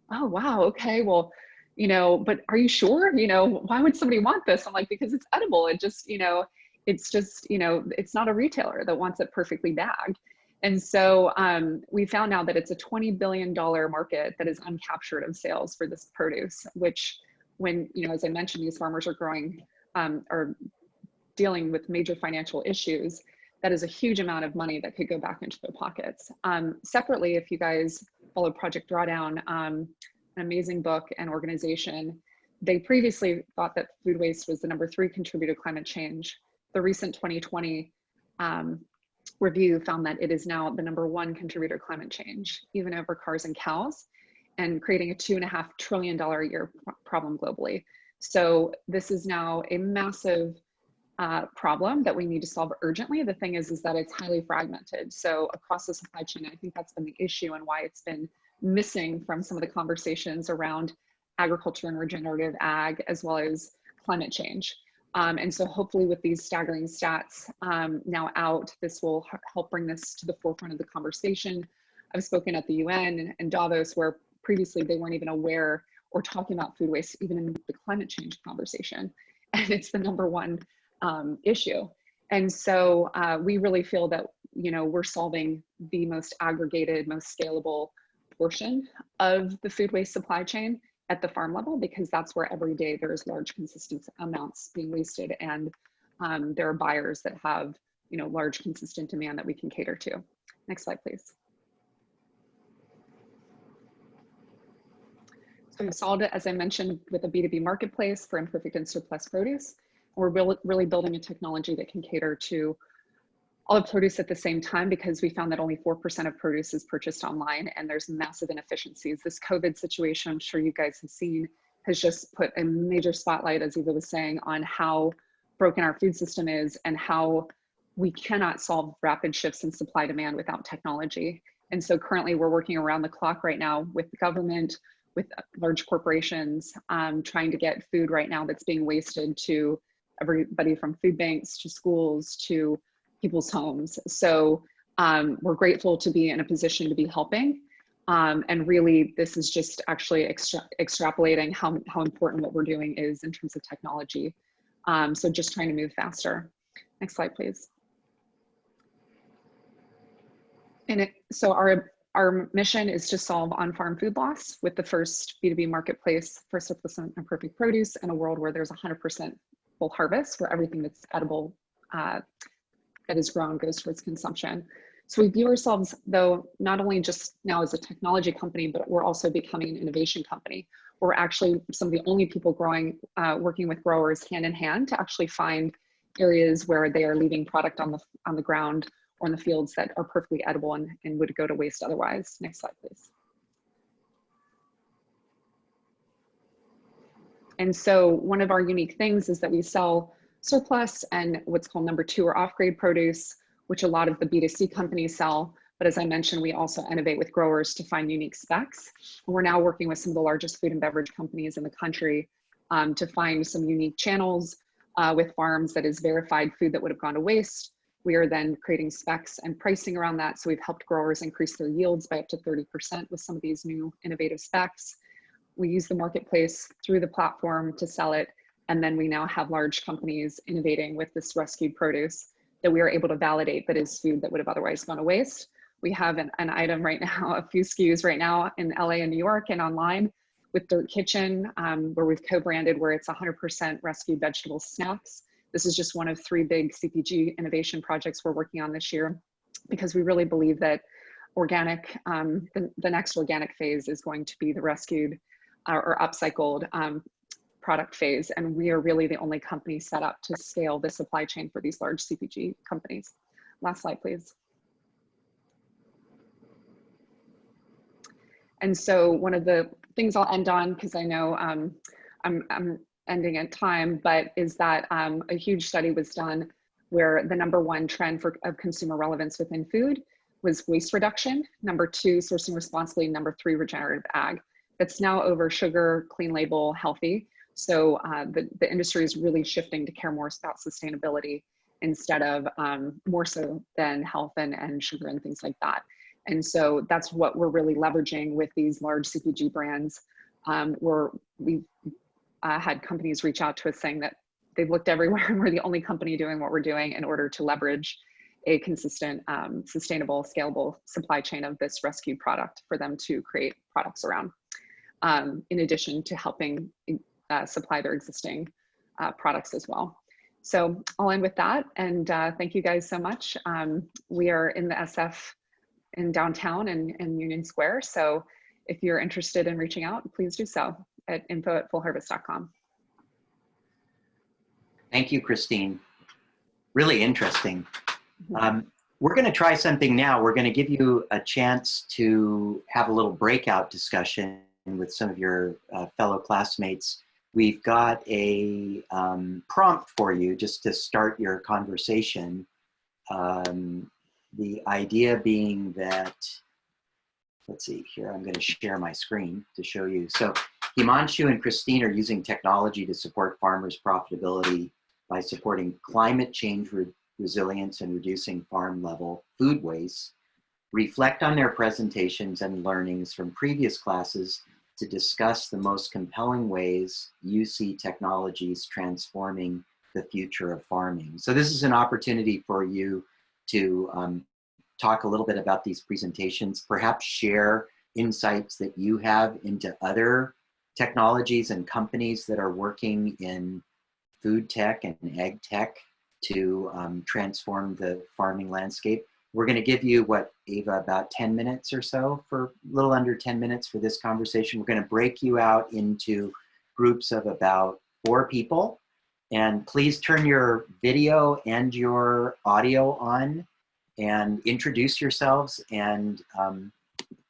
oh, wow, okay, well, you know, but are you sure? You know, why would somebody want this? I'm like, because it's edible. It just, you know, it's just, you know, it's not a retailer that wants it perfectly bagged. And so we found now that it's a $20 billion market that is uncaptured of sales for this produce, which when, you know, as I mentioned, these farmers are growing or dealing with major financial issues, that is a huge amount of money that could go back into their pockets. Separately, if you guys follow Project Drawdown, an amazing book and organization, they previously thought that food waste was the #3 contributor to climate change. The recent 2020 review found that it is now the #1 contributor to climate change, even over cars and cows, and creating a $2.5 trillion a year problem globally. So this is now a massive problem that we need to solve urgently. The thing is that it's highly fragmented. So across the supply chain, I think that's been the issue and why it's been missing from some of the conversations around agriculture and regenerative ag, as well as climate change. And so hopefully with these staggering stats now out, this will help bring this to the forefront of the conversation. I've spoken at the UN and Davos, where previously they weren't even aware or talking about food waste, even in the climate change conversation. And it's the #1 issue. And so we really feel that, you know, we're solving the most aggregated, most scalable portion of the food waste supply chain at the farm level, because that's where every day there's large consistent amounts being wasted, and there are buyers that have, you know, large consistent demand that we can cater to. Next slide, please. So we solved it, as I mentioned, with a B2B marketplace for imperfect and surplus produce. We're really building a technology that can cater to all the produce at the same time, because we found that only 4% of produce is purchased online, and there's massive inefficiencies. This COVID situation, I'm sure you guys have seen, has just put a major spotlight, as Eva was saying, on how broken our food system is and how we cannot solve rapid shifts in supply demand without technology. And so currently we're working around the clock right now with the government, with large corporations, trying to get food right now that's being wasted to everybody from food banks to schools to people's homes. So we're grateful to be in a position to be helping. And really, this is just actually extrapolating how important what we're doing is in terms of technology. So just trying to move faster. Next slide, please. And so our mission is to solve on-farm food loss with the first B2B marketplace for surplus and imperfect produce in a world where there's 100% full harvest, where everything that's edible that is grown goes towards consumption. So we view ourselves, though, not only just now as a technology company, but we're also becoming an innovation company. We're actually some of the only people working with growers hand in hand to actually find areas where they are leaving product on the ground or in the fields that are perfectly edible and would go to waste otherwise. Next slide, please. And so one of our unique things is that we sell surplus and what's called #2 or off-grade produce, which a lot of the B2C companies sell. But as I mentioned, we also innovate with growers to find unique specs. We're now working with some of the largest food and beverage companies in the country to find some unique channels with farms that is verified food that would have gone to waste. We are then creating specs and pricing around that. So we've helped growers increase their yields by up to 30% with some of these new innovative specs. We use the marketplace through the platform to sell it. And then we now have large companies innovating with this rescued produce that we are able to validate that is food that would have otherwise gone to waste. We have an item right now, a few SKUs right now in LA and New York and online with Dirt Kitchen, where we've co-branded where it's 100% rescued vegetable snacks. This is just one of 3 big CPG innovation projects we're working on this year, because we really believe that organic, the next organic phase is going to be the rescued or upcycled product phase. And we are really the only company set up to scale the supply chain for these large CPG companies. Last slide, please. And so one of the things I'll end on, because I know I'm ending at time, but is that a huge study was done where the #1 trend of consumer relevance within food was waste reduction, #2, sourcing responsibly, #3, regenerative ag. That's now over sugar, clean label, healthy. So the industry is really shifting to care more about sustainability instead of more so than health and sugar and things like that. And so that's what we're really leveraging with these large CPG brands, where we've had companies reach out to us saying that they've looked everywhere and we're the only company doing what we're doing in order to leverage a consistent, sustainable, scalable supply chain of this rescued product for them to create products around, in addition to helping supply their existing products as well. So I'll end with that, and thank you guys so much. We are in the SF in downtown and Union Square. So if you're interested in reaching out, please do so at info@fullharvest.com. Thank you, Christine. Really interesting. We're going to try something now. We're going to give you a chance to have a little breakout discussion with some of your fellow classmates. We've got a prompt for you just to start your conversation. The idea being that, let's see here, I'm going to share my screen to show you. So Himanshu and Christine are using technology to support farmers' profitability by supporting climate change resilience and reducing farm level food waste. Reflect on their presentations and learnings from previous classes to discuss the most compelling ways you see technologies transforming the future of farming. So this is an opportunity for you to talk a little bit about these presentations, perhaps share insights that you have into other technologies and companies that are working in food tech and ag tech to transform the farming landscape. We're going to give you, what, Ava, about 10 minutes or so, for a little under 10 minutes for this conversation. We're going to break you out into groups of about 4 people. And please turn your video and your audio on and introduce yourselves and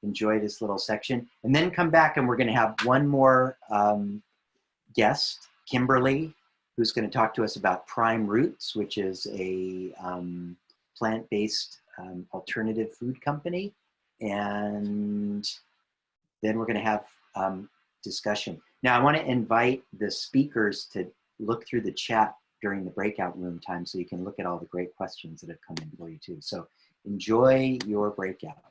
enjoy this little section. And then come back and we're going to have one more guest, Kimberly, who's going to talk to us about Prime Roots, which is a plant-based alternative food company. And then we're going to have discussion. Now, I want to invite the speakers to look through the chat during the breakout room time so you can look at all the great questions that have come in for you too. So enjoy your breakout.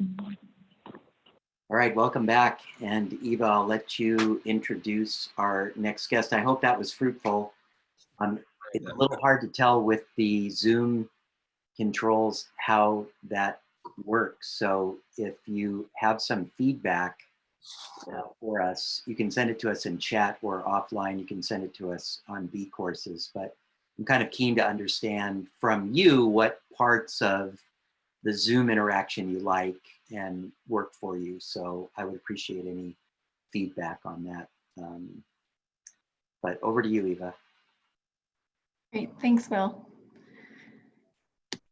All right, welcome back. And Eva, I'll let you introduce our next guest. I hope that was fruitful. It's a little hard to tell with the Zoom controls how that works. So if you have some feedback for us, you can send it to us in chat or offline. You can send it to us on B courses. But I'm kind of keen to understand from you what parts of the Zoom interaction you like and work for you. So I would appreciate any feedback on that. But over to you, Eva. Great, thanks, Will.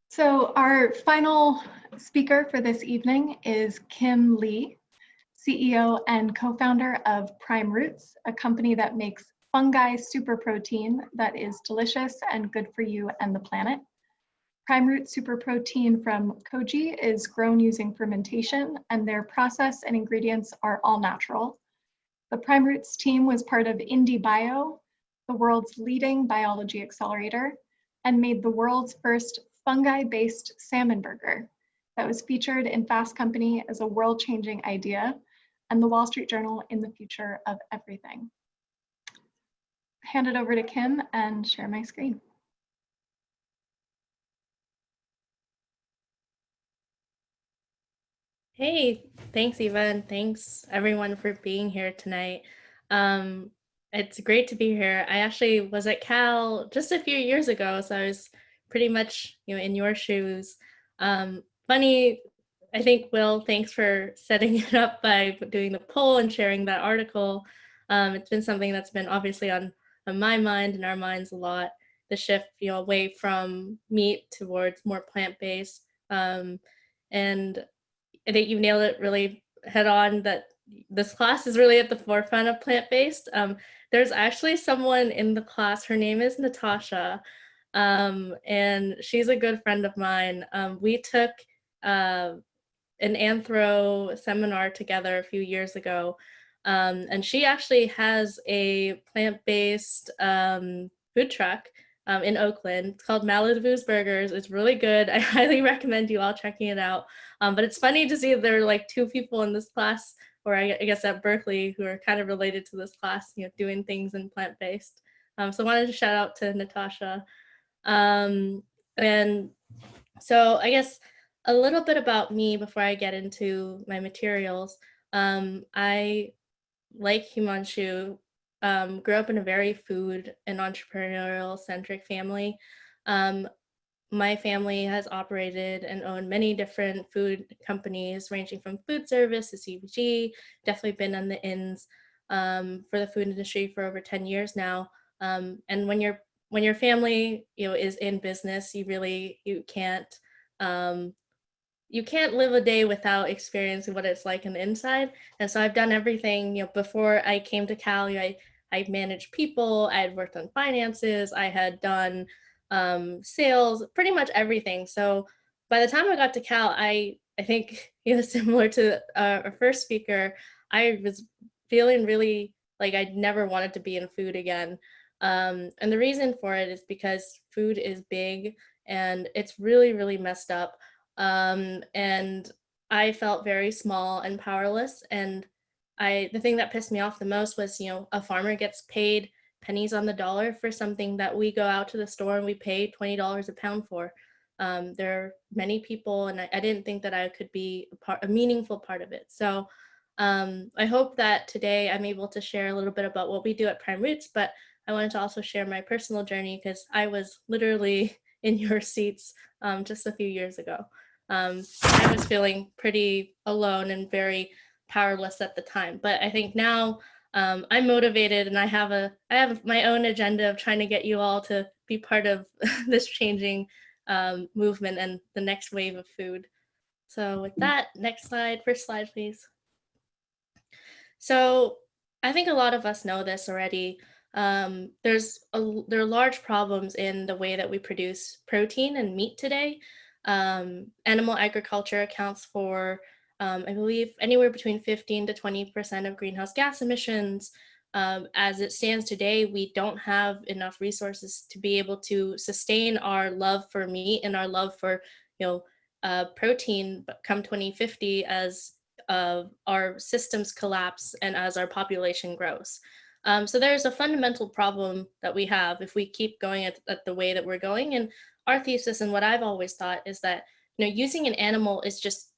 So our final speaker for this evening is Kim Lee, CEO and co-founder of Prime Roots, a company that makes fungi super protein that is delicious and good for you and the planet. Prime Root super protein from koji is grown using fermentation, and their process and ingredients are all natural. The Prime Roots team was part of IndieBio, the world's leading biology accelerator, and made the world's first fungi-based salmon burger that was featured in Fast Company as a world-changing idea and the Wall Street Journal in the future of everything. Hand it over to Kim and share my screen. Hey, thanks, Eva, and thanks everyone for being here tonight. It's great to be here. I actually was at Cal just a few years ago, so I was pretty much, in your shoes. Funny, I think, Will, thanks for setting it up by doing the poll and sharing that article. It's been something that's been obviously on my mind and our minds a lot, the shift, away from meat towards more plant-based. And I think you nailed it really head on that this class is really at the forefront of plant-based. There's actually someone in the class, her name is Natasha, and she's a good friend of mine. We took an anthro seminar together a few years ago, and she actually has a plant-based food truck in Oakland. It's called Malibu's Burgers. It's really good. I highly recommend you all checking it out. But it's funny to see there are like two people in this class, or I guess at Berkeley, who are kind of related to this class, doing things in plant-based. So I wanted to shout out to Natasha. And so I guess a little bit about me before I get into my materials. I, like Himanshu, grew up in a very food and entrepreneurial centric family. My family has operated and owned many different food companies, ranging from food service to CPG, definitely been on the ins for the food industry for over 10 years now. And when your family, is in business, you can't live a day without experiencing what it's like on the inside. And so I've done everything, before I came to Cal, I managed people, I had worked on finances, I had done sales, pretty much everything. So by the time I got to Cal, I think, similar to our first speaker, I was feeling really like I'd never wanted to be in food again. And the reason for it is because food is big and it's really, really messed up. And I felt very small and powerless. And the thing that pissed me off the most was, a farmer gets paid pennies on the dollar for something that we go out to the store and we pay $20 a pound for. There are many people, and I didn't think that I could be a meaningful part of it. So I hope that today I'm able to share a little bit about what we do at Prime Roots, but I wanted to also share my personal journey because I was literally in your seats just a few years ago. I was feeling pretty alone and very powerless at the time, but I think now I'm motivated and I have my own agenda of trying to get you all to be part of this changing movement and the next wave of food. So with that, next slide, first slide, please. So I think a lot of us know this already. There are large problems in the way that we produce protein and meat today. Animal agriculture accounts for, I believe, anywhere between 15 to 20% of greenhouse gas emissions. As it stands today, we don't have enough resources to be able to sustain our love for meat and our love for, protein come 2050 as our systems collapse and as our population grows. So there's a fundamental problem that we have if we keep going at the way that we're going. And our thesis, and what I've always thought, is that using an animal is just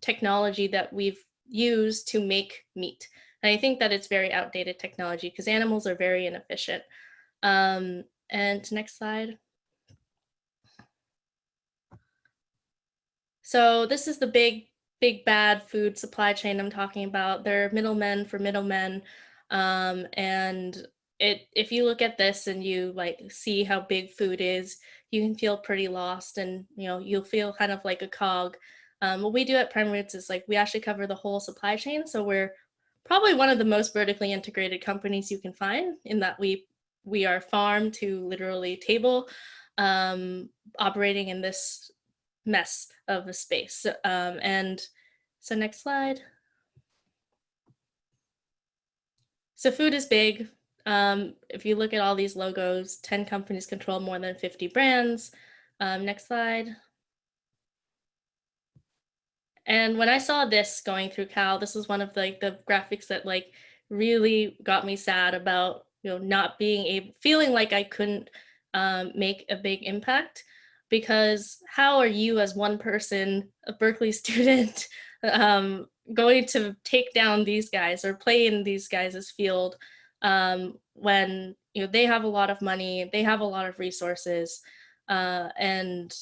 technology that we've used to make meat. And I think that it's very outdated technology because animals are very inefficient. And next slide. So this is the big bad food supply chain I'm talking about. There are middlemen for middlemen. And if you look at this and you see how big food is, you can feel pretty lost, and you'll feel kind of like a cog. What we do at Prime Roots is we actually cover the whole supply chain. So we're probably one of the most vertically integrated companies you can find, in that we are farm to literally table, operating in this mess of a space. And so next slide. So food is big. If you look at all these logos, 10 companies control more than 50 brands. Next slide. And when I saw this going through Cal, this was one of the graphics that really got me sad about not being feeling like I couldn't make a big impact, because how are you as one person, a Berkeley student, going to take down these guys or play in these guys' field when they have a lot of money, they have a lot of resources, and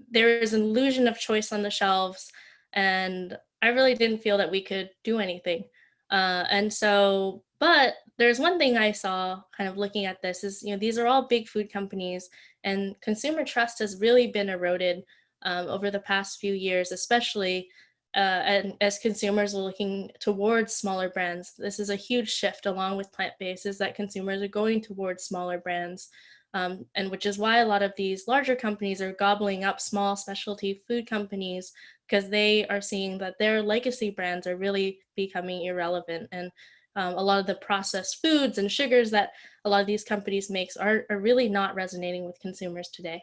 there is an illusion of choice on the shelves, and I really didn't feel that we could do anything. And so, but there's one thing I saw kind of looking at this is, these are all big food companies, and consumer trust has really been eroded over the past few years, especially and as consumers are looking towards smaller brands. This is a huge shift along with plant-based, is that consumers are going towards smaller brands. And which is why a lot of these larger companies are gobbling up small specialty food companies, because they are seeing that their legacy brands are really becoming irrelevant. And a lot of the processed foods and sugars that a lot of these companies make are really not resonating with consumers today.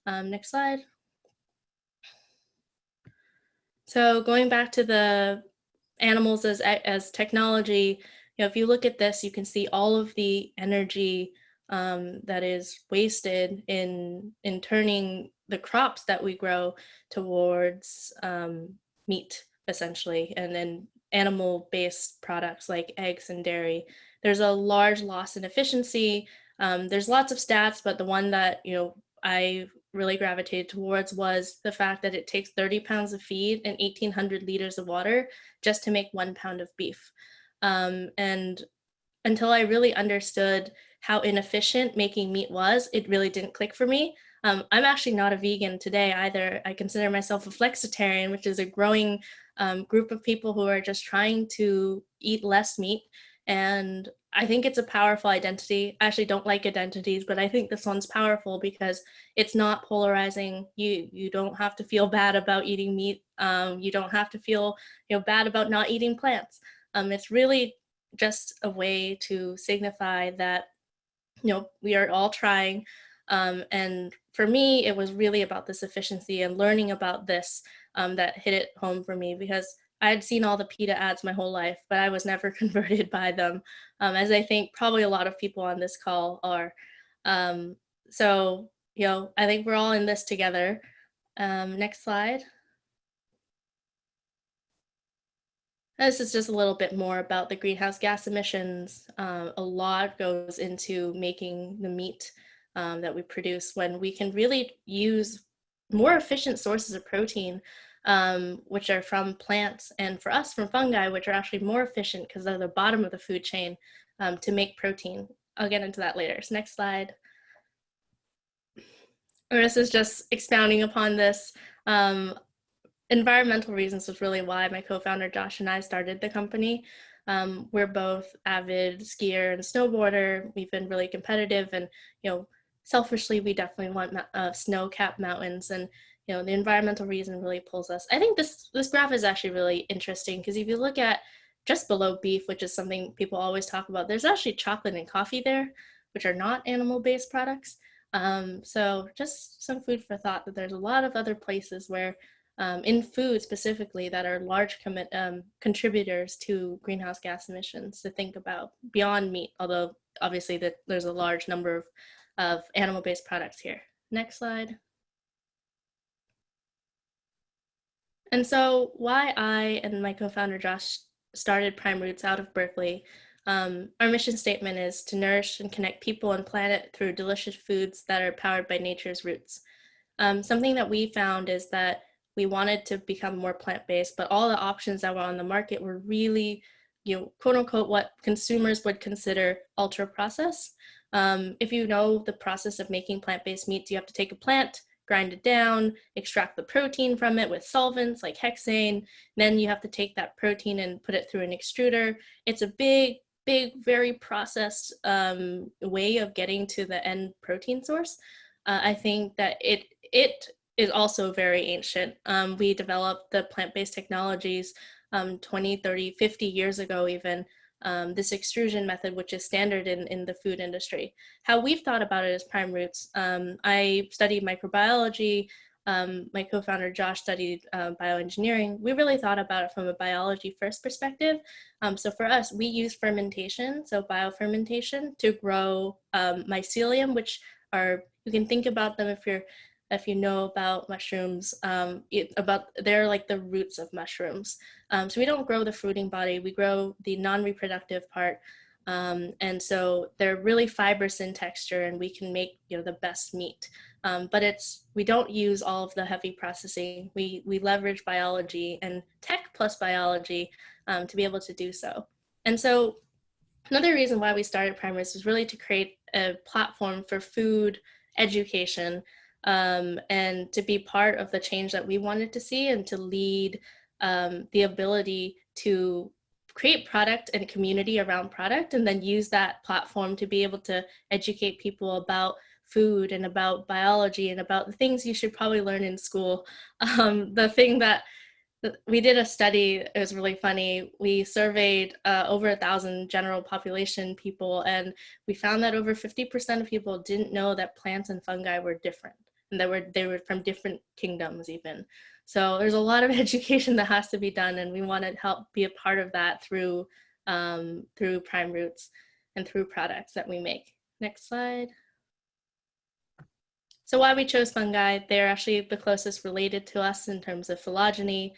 Next slide. So going back to the animals as technology, if you look at this, you can see all of the energy that is wasted in turning the crops that we grow towards meat, essentially, and then animal-based products like eggs and dairy. There's a large loss in efficiency. There's lots of stats, but the one that I really gravitated towards was the fact that it takes 30 pounds of feed and 1,800 liters of water just to make 1 pound of beef. And until I really understood how inefficient making meat was, it really didn't click for me. I'm actually not a vegan today either. I consider myself a flexitarian, which is a growing group of people who are just trying to eat less meat. And I think it's a powerful identity. I actually don't like identities, but I think this one's powerful because it's not polarizing. You don't have to feel bad about eating meat. You don't have to feel bad about not eating plants. It's really just a way to signify that we are all trying. And for me, it was really about this efficiency and learning about this that hit it home for me, because I had seen all the PETA ads my whole life, but I was never converted by them, as I think probably a lot of people on this call are. So, I think we're all in this together. Next slide. This is just a little bit more about the greenhouse gas emissions. A lot goes into making the meat that we produce, when we can really use more efficient sources of protein, which are from plants, and for us from fungi, which are actually more efficient because they're the bottom of the food chain to make protein. I'll get into that later. So next slide. And this is just expounding upon this. Environmental reasons was really why my co-founder Josh and I started the company. We're both avid skier and snowboarder. We've been really competitive, and selfishly, we definitely want snow-capped mountains, and the environmental reason really pulls us. I think this graph is actually really interesting, because if you look at just below beef, which is something people always talk about, there's actually chocolate and coffee there, which are not animal-based products. So just some food for thought that there's a lot of other places where in food specifically that are large contributors to greenhouse gas emissions to think about beyond meat, although obviously that there's a large number of animal-based products here. Next slide. And so why I and my co-founder Josh started Prime Roots out of Berkeley, our mission statement is to nourish and connect people and planet through delicious foods that are powered by nature's roots. Something that we found is that we wanted to become more plant-based, but all the options that were on the market were really, quote unquote, what consumers would consider ultra processed. If you know the process of making plant-based meats, you have to take a plant, grind it down, extract the protein from it with solvents like hexane. Then you have to take that protein and put it through an extruder. It's a big, very processed way of getting to the end protein source. I think that it is also very ancient. We developed the plant-based technologies 20, 30, 50 years ago even, this extrusion method, which is standard in the food industry. How we've thought about it as Prime Roots, I studied microbiology, my co-founder Josh studied bioengineering. We really thought about it from a biology first perspective. So for us, we use fermentation, so biofermentation, to grow mycelium, which are, you can think about them if you know about mushrooms, they're like the roots of mushrooms. So we don't grow the fruiting body, we grow the non-reproductive part. And so they're really fibrous in texture and we can make the best meat. But we don't use all of the heavy processing. We leverage biology and tech plus biology to be able to do so. And so another reason why we started Prime Roots was really to create a platform for food education and to be part of the change that we wanted to see and to lead the ability to create product and community around product and then use that platform to be able to educate people about food and about biology and about the things you should probably learn in school. The thing that we did a study, it was really funny. We surveyed over 1,000 general population people, and we found that over 50% of people didn't know that plants and fungi were different, and they were from different kingdoms even. So there's a lot of education that has to be done, and we want to help be a part of that through Prime Roots and through products that we make. Next slide. So why we chose fungi, they're actually the closest related to us in terms of phylogeny.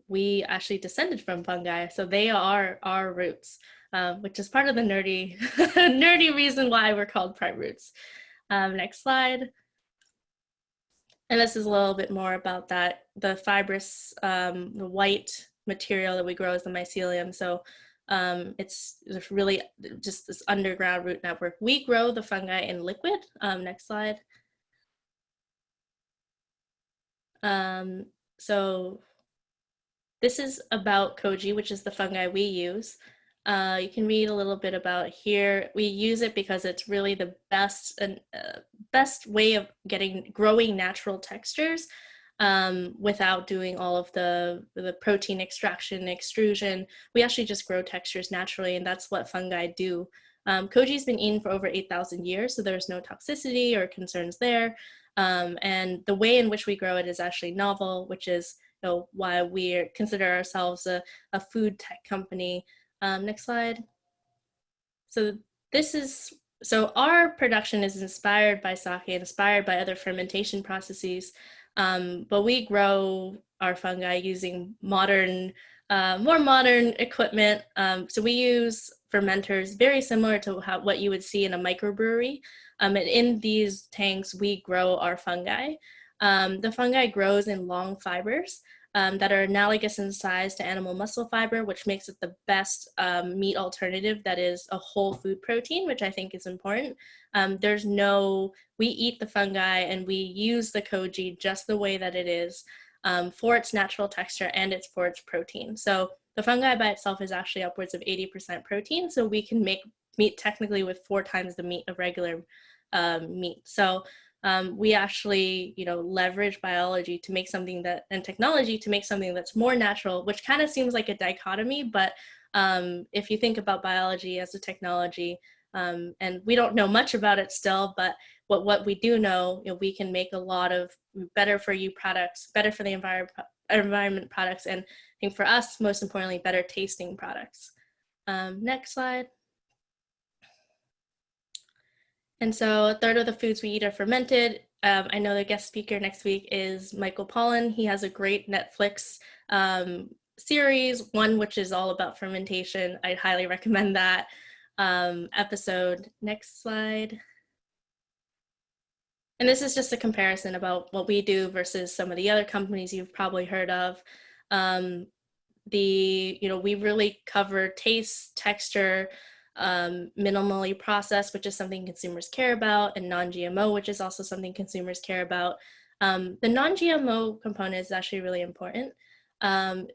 We actually descended from fungi, so they are our roots, which is part of the nerdy, nerdy reason why we're called Prime Roots. Next slide. And this is a little bit more about that. The fibrous, the white material that we grow is the mycelium. So it's really just this underground root network. We grow the fungi in liquid. Next slide. So this is about koji, which is the fungi we use. You can read a little bit about here. We use it because it's really the best way of growing natural textures without doing all of the protein extraction, extrusion. We actually just grow textures naturally, and that's what fungi do. Koji's been eaten for over 8,000 years, so there's no toxicity or concerns there. And the way in which we grow it is actually novel, which is why we consider ourselves a food tech company. Next slide. So our production is inspired by sake, inspired by other fermentation processes, but we grow our fungi using more modern equipment. So we use fermenters very similar to what you would see in a microbrewery. And in these tanks, we grow our fungi. The fungi grows in long fibers that are analogous in size to animal muscle fiber, which makes it the best meat alternative that is a whole food protein, which I think is important. We eat the fungi and we use the koji just the way that it is for its natural texture and for its protein. So the fungi by itself is actually upwards of 80% protein, so we can make meat technically with 4 times the meat of regular meat. So we actually, leverage biology to make something and technology to make something that's more natural, which kind of seems like a dichotomy, but if you think about biology as a technology, And we don't know much about it still, but what we do know, we can make a lot of better for you products, better for the environment products, and I think for us, most importantly, better tasting products. Next slide. And so a third of the foods we eat are fermented. I know the guest speaker next week is Michael Pollan. He has a great Netflix series, one which is all about fermentation. I'd highly recommend that episode. Next slide. And this is just a comparison about what we do versus some of the other companies you've probably heard of. We really cover taste, texture, minimally processed, which is something consumers care about, and non-GMO, which is also something consumers care about. The non-GMO component is actually really important. I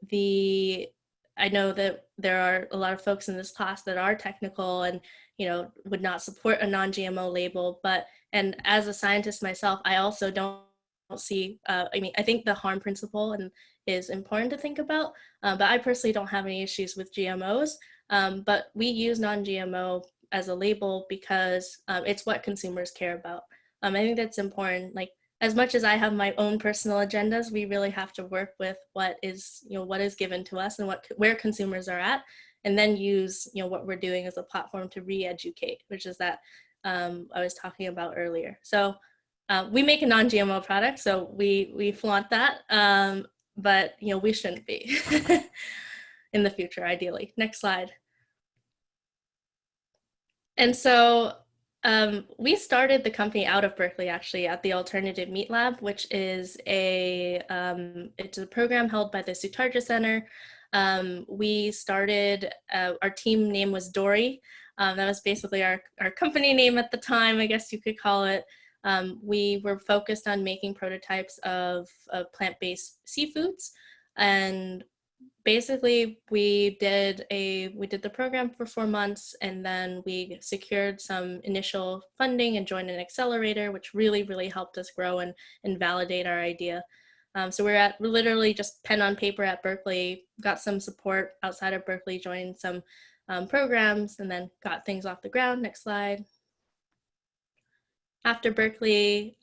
know that there are a lot of folks in this class that are technical and would not support a non-GMO label, and as a scientist myself, I also don't see, I think the harm principle is important to think about, but I personally don't have any issues with GMOs. But we use non-GMO as a label because it's what consumers care about. I think that's important. Like, as much as I have my own personal agendas, we really have to work with what is given to us and where consumers are at, and then use what we're doing as a platform to re-educate, which is that I was talking about earlier. So we make a non-GMO product, so we flaunt that, but we shouldn't be in the future, ideally. Next slide. And so we started the company out of Berkeley, actually, at the Alternative Meat Lab, which is it's a program held by the Sutarja Center. We started, our team name was Dory. That was basically our company name at the time, I guess you could call it. We were focused on making prototypes of plant-based seafoods, and basically we did the program for 4 months, and then we secured some initial funding and joined an accelerator, which really helped us grow and validate our idea. So we're literally just pen on paper at Berkeley, got some support outside of Berkeley, joined some programs, and then got things off the ground. Next slide. After Berkeley,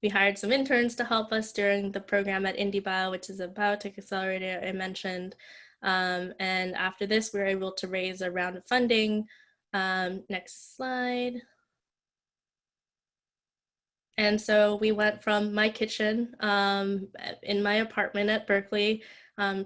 we hired some interns to help us during the program at IndieBio, which is a biotech accelerator I mentioned. And after this, we were able to raise a round of funding. Next slide. And so we went from my kitchen in my apartment at Berkeley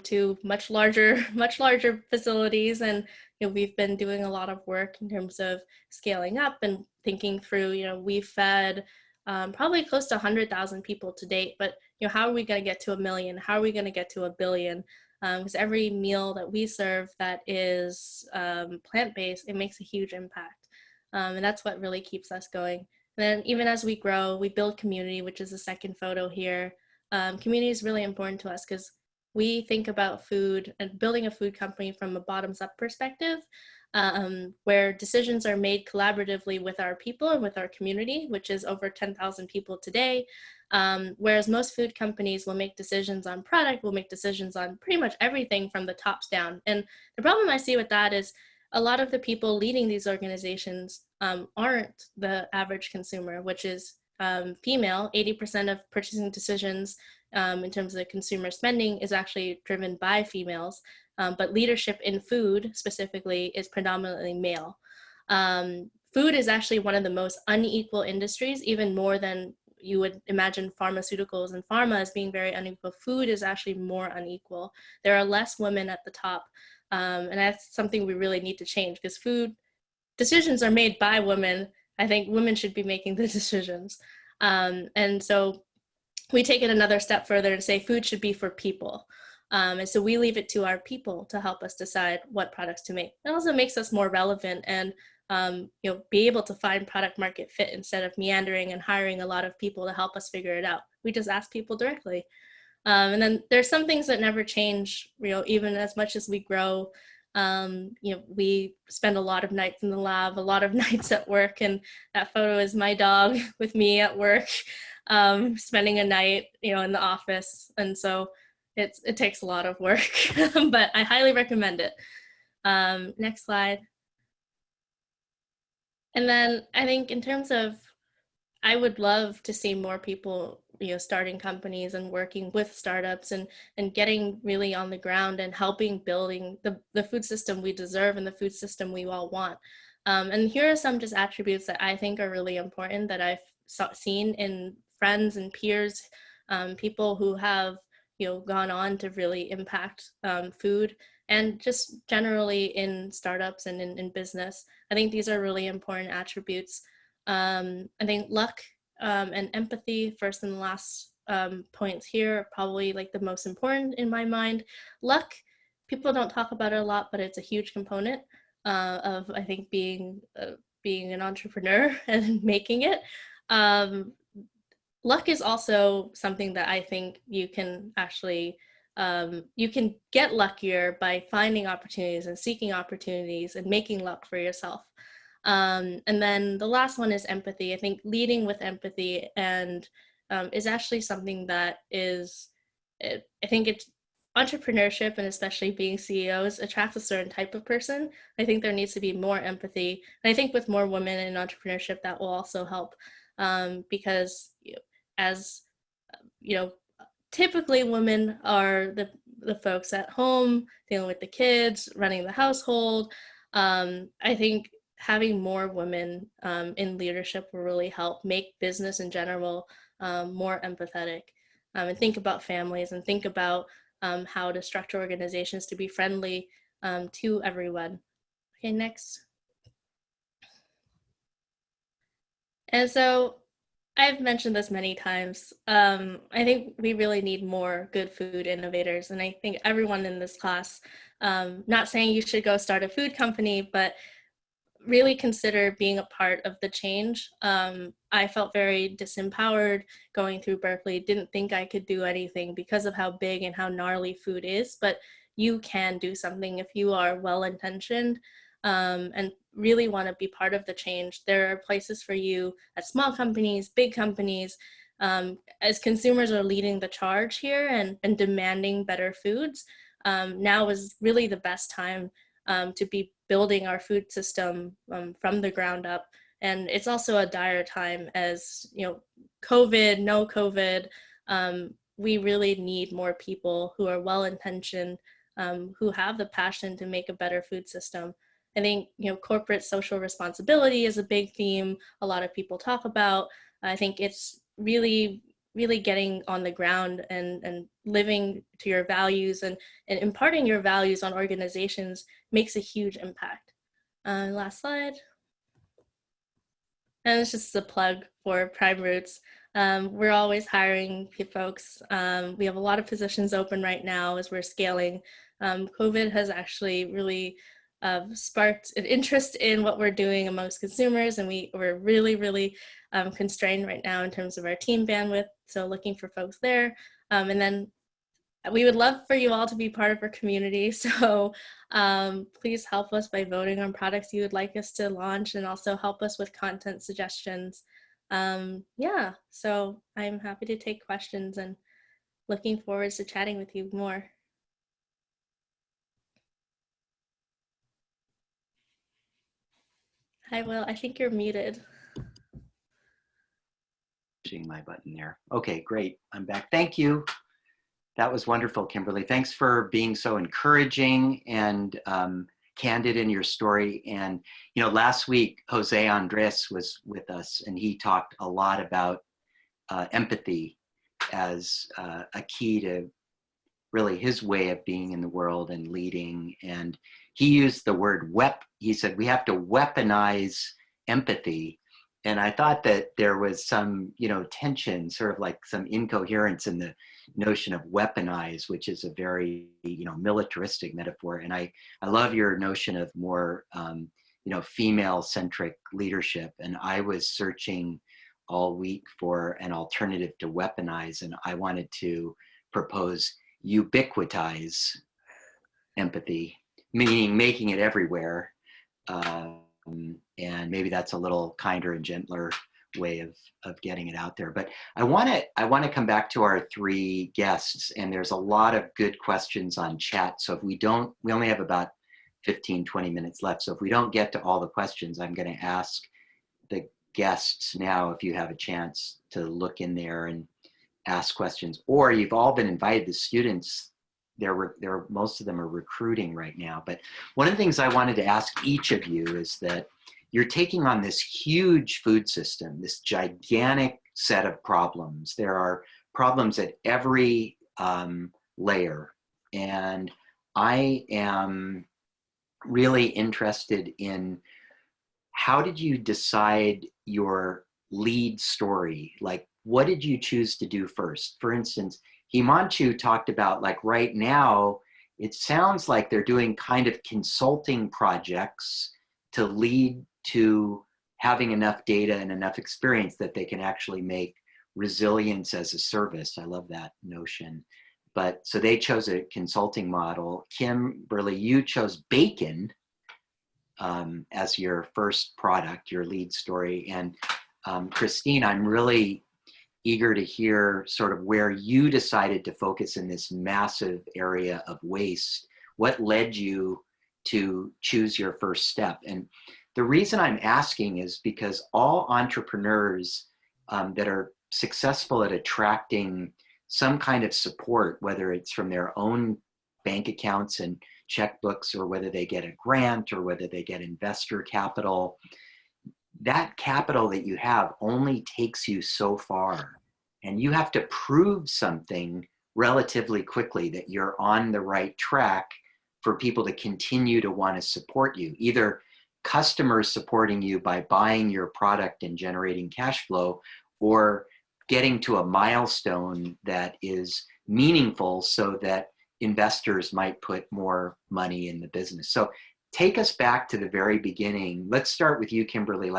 to much larger facilities. And we've been doing a lot of work in terms of scaling up and thinking through, we've fed probably close to 100,000 people to date, but how are we going to get to 1 million? How are we going to get to 1 billion? Because every meal that we serve that is plant-based, it makes a huge impact. And that's what really keeps us going. And then even as we grow, we build community, which is the second photo here. Community is really important to us because we think about food and building a food company from a bottoms-up perspective, where decisions are made collaboratively with our people and with our community, which is over 10,000 people today. Whereas most food companies will make decisions on product, will make decisions on pretty much everything from the tops down. And the problem I see with that is a lot of the people leading these organizations aren't the average consumer, which is female. 80% of purchasing decisions in terms of consumer spending is actually driven by females, but leadership in food specifically is predominantly male. Food is actually one of the most unequal industries, even more than you would imagine pharmaceuticals and pharma as being very unequal. Food is actually more unequal. There are less women at the top, and that's something we really need to change because food decisions are made by women. I think women should be making the decisions. And so we take it another step further and say food should be for people. And so we leave it to our people to help us decide what products to make. It also makes us more relevant and be able to find product market fit instead of meandering and hiring a lot of people to help us figure it out. We just ask people directly. And then there's some things that never change, even as much as we grow. We spend a lot of nights in the lab, a lot of nights at work, and that photo is my dog with me at work, spending a night, in the office. And so it takes a lot of work, but I highly recommend it. Next slide. And then I think in terms of, I would love to see more people, starting companies and working with startups and getting really on the ground and helping building the food system we deserve and the food system we all want. And here are some just attributes that I think are really important that I've seen in friends and peers, people who have, gone on to really impact food and just generally in startups and in business. I think these are really important attributes. I think luck and empathy, first and last points here, are probably like the most important in my mind. Luck, people don't talk about it a lot, but it's a huge component of, I think, being an entrepreneur and making it. Luck is also something that I think you can actually you can get luckier by finding opportunities and seeking opportunities and making luck for yourself. And then the last one is empathy. I think leading with empathy and is actually something that is, I think it's entrepreneurship and especially being CEOs attracts a certain type of person. I think there needs to be more empathy. And I think with more women in entrepreneurship, that will also help because as you know, typically women are the folks at home dealing with the kids, running the household. I think having more women in leadership will really help make business in general more empathetic, and think about families and think about how to structure organizations to be friendly to everyone. Okay, next. And so I've mentioned this many times. I think we really need more good food innovators. And I think everyone in this class, not saying you should go start a food company, but really consider being a part of the change. I felt very disempowered going through Berkeley, didn't think I could do anything because of how big and how gnarly food is, but you can do something if you are well-intentioned and really want to be part of the change. There are places for you at small companies, big companies. As consumers are leading the charge here and demanding better foods, now is really the best time to be building our food system from the ground up. And it's also a dire time as, COVID, no COVID, we really need more people who are well-intentioned, who have the passion to make a better food system. I think, corporate social responsibility is a big theme a lot of people talk about. I think it's really getting on the ground and living to your values and imparting your values on organizations makes a huge impact. Last slide. And it's just a plug for Prime Roots. We're always hiring folks. We have a lot of positions open right now as we're scaling. COVID has actually really sparked an interest in what we're doing amongst consumers, and we're really constrained right now in terms of our team bandwidth, so looking for folks there. And then we would love for you all to be part of our community, so please help us by voting on products you would like us to launch and also help us with content suggestions. Yeah, so I'm happy to take questions and looking forward to chatting with you more. Hi, Will. I think you're muted. Pushing my button there. Okay, great. I'm back. Thank you. That was wonderful, Kimberly. Thanks for being so encouraging and candid in your story. And, last week, Jose Andres was with us, and he talked a lot about empathy as a key to really his way of being in the world and leading. And he used the word he said, we have to weaponize empathy. And I thought that there was some, tension, sort of like some incoherence in the notion of weaponize, which is a very, militaristic metaphor. And I love your notion of more, female-centric leadership. And I was searching all week for an alternative to weaponize. And I wanted to propose ubiquitize empathy, meaning making it everywhere. And maybe that's a little kinder and gentler way of getting it out there. But I want to come back to our three guests, and there's a lot of good questions on chat. So if we only have about 15, 20 minutes left. So if we don't get to all the questions, I'm going to ask the guests now, if you have a chance to look in there and ask questions, or you've all been invited. The students, most of them are recruiting right now. But one of the things I wanted to ask each of you is that you're taking on this huge food system, this gigantic set of problems. There are problems at every layer. And I am really interested in, how did you decide your lead story? Like, what did you choose to do first? For instance, Himanshu talked about, like, right now, it sounds like they're doing kind of consulting projects to lead to having enough data and enough experience that they can actually make resilience as a service. I love that notion. But so they chose a consulting model. Kimberly, you chose bacon as your first product, your lead story. And Christine, I'm really eager to hear sort of where you decided to focus in this massive area of waste. What led you to choose your first step? And the reason I'm asking is because all entrepreneurs that are successful at attracting some kind of support, whether it's from their own bank accounts and checkbooks, or whether they get a grant, or whether they get investor capital, that capital that you have only takes you so far. And you have to prove something relatively quickly, that you're on the right track for people to continue to want to support you. Either customers supporting you by buying your product and generating cash flow, or getting to a milestone that is meaningful so that investors might put more money in the business. So take us back to the very beginning. Let's start with you, Kimberly,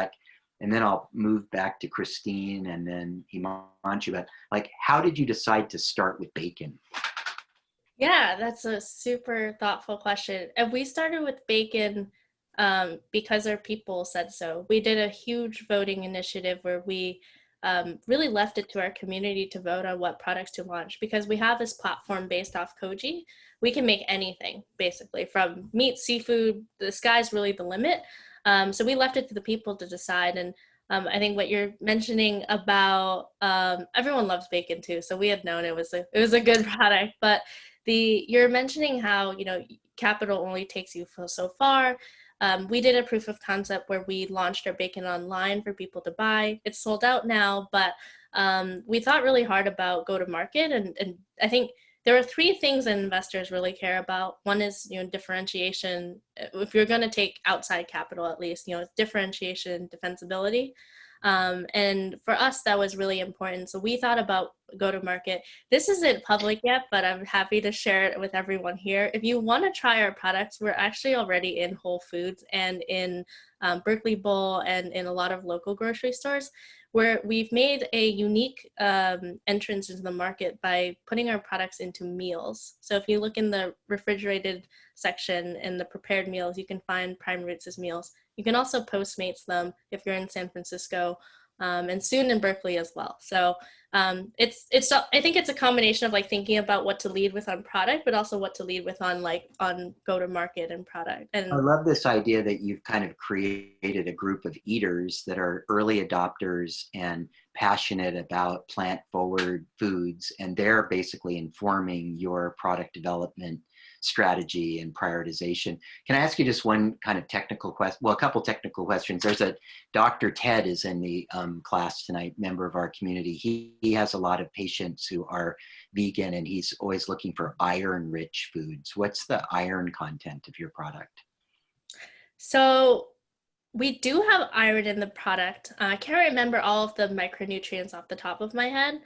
and then I'll move back to Christine and then Himanshu. But like, how did you decide to start with bacon? Yeah, that's a super thoughtful question. And we started with bacon because our people said so. We did a huge voting initiative where we really left it to our community to vote on what products to launch, because we have this platform based off Koji. We can make anything, basically, from meat, seafood. The sky's really the limit. So we left it to the people to decide. And I think what you're mentioning about everyone loves bacon too, so we had known it was a good product. But you're mentioning how, you know, capital only takes you so far. We did a proof of concept where we launched our bacon online for people to buy. It's sold out now, but we thought really hard about go to market, and I think there are three things that investors really care about. One is, you know, differentiation. If you're going to take outside capital, at least, you know, differentiation, defensibility. And for us, that was really important. So we thought about go to market. This isn't public yet, but I'm happy to share it with everyone here. If you want to try our products, we're actually already in Whole Foods and in Berkeley Bowl and in a lot of local grocery stores, where we've made a unique entrance into the market by putting our products into meals. So if you look in the refrigerated section in the prepared meals, you can find Prime Roots' meals. You can also Postmates them if you're in San Francisco, and soon in Berkeley as well. So I think it's a combination of like thinking about what to lead with on product, but also what to lead with on go to market and product. And I love this idea that you've kind of created a group of eaters that are early adopters and passionate about plant-forward foods, and they're basically informing your product development strategy and prioritization. Can I ask you just one kind of technical question? Well, a couple technical questions. There's Dr. Ted is in the class tonight, member of our community. He has a lot of patients who are vegan, and he's always looking for iron-rich foods. What's the iron content of your product? so we do have iron in the product. I can't remember all of the micronutrients off the top of my head.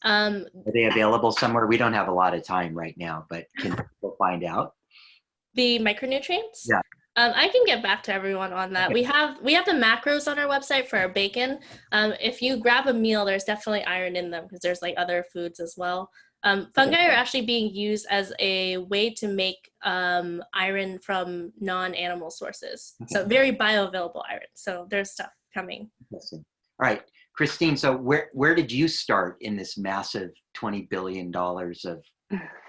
Are they available somewhere? We don't have a lot of time right now, but can people find out? The micronutrients? Yeah. I can get back to everyone on that. Okay. We have the macros on our website for our bacon. If you grab a meal, there's definitely iron in them because there's like other foods as well. Fungi are actually being used as a way to make iron from non-animal sources. So very bioavailable iron. So there's stuff coming. Interesting. All right, Christine, so where did you start in this massive $20 billion of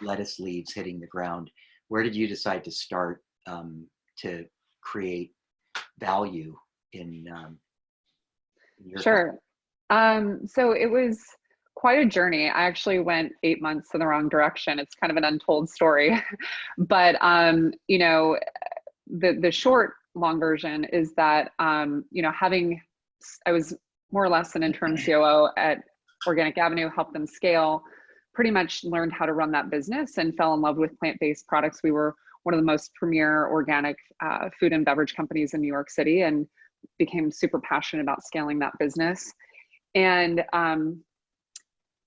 lettuce leaves hitting the ground? Where did you decide to start to create value in Sure. So it was quite a journey. I actually went 8 months in the wrong direction. It's kind of an untold story, but you know, the short long version is that you know, I was more or less an interim COO at Organic Avenue, helped them scale, pretty much learned how to run that business and fell in love with plant-based products. We were one of the most premier organic food and beverage companies in New York City, and became super passionate about scaling that business. And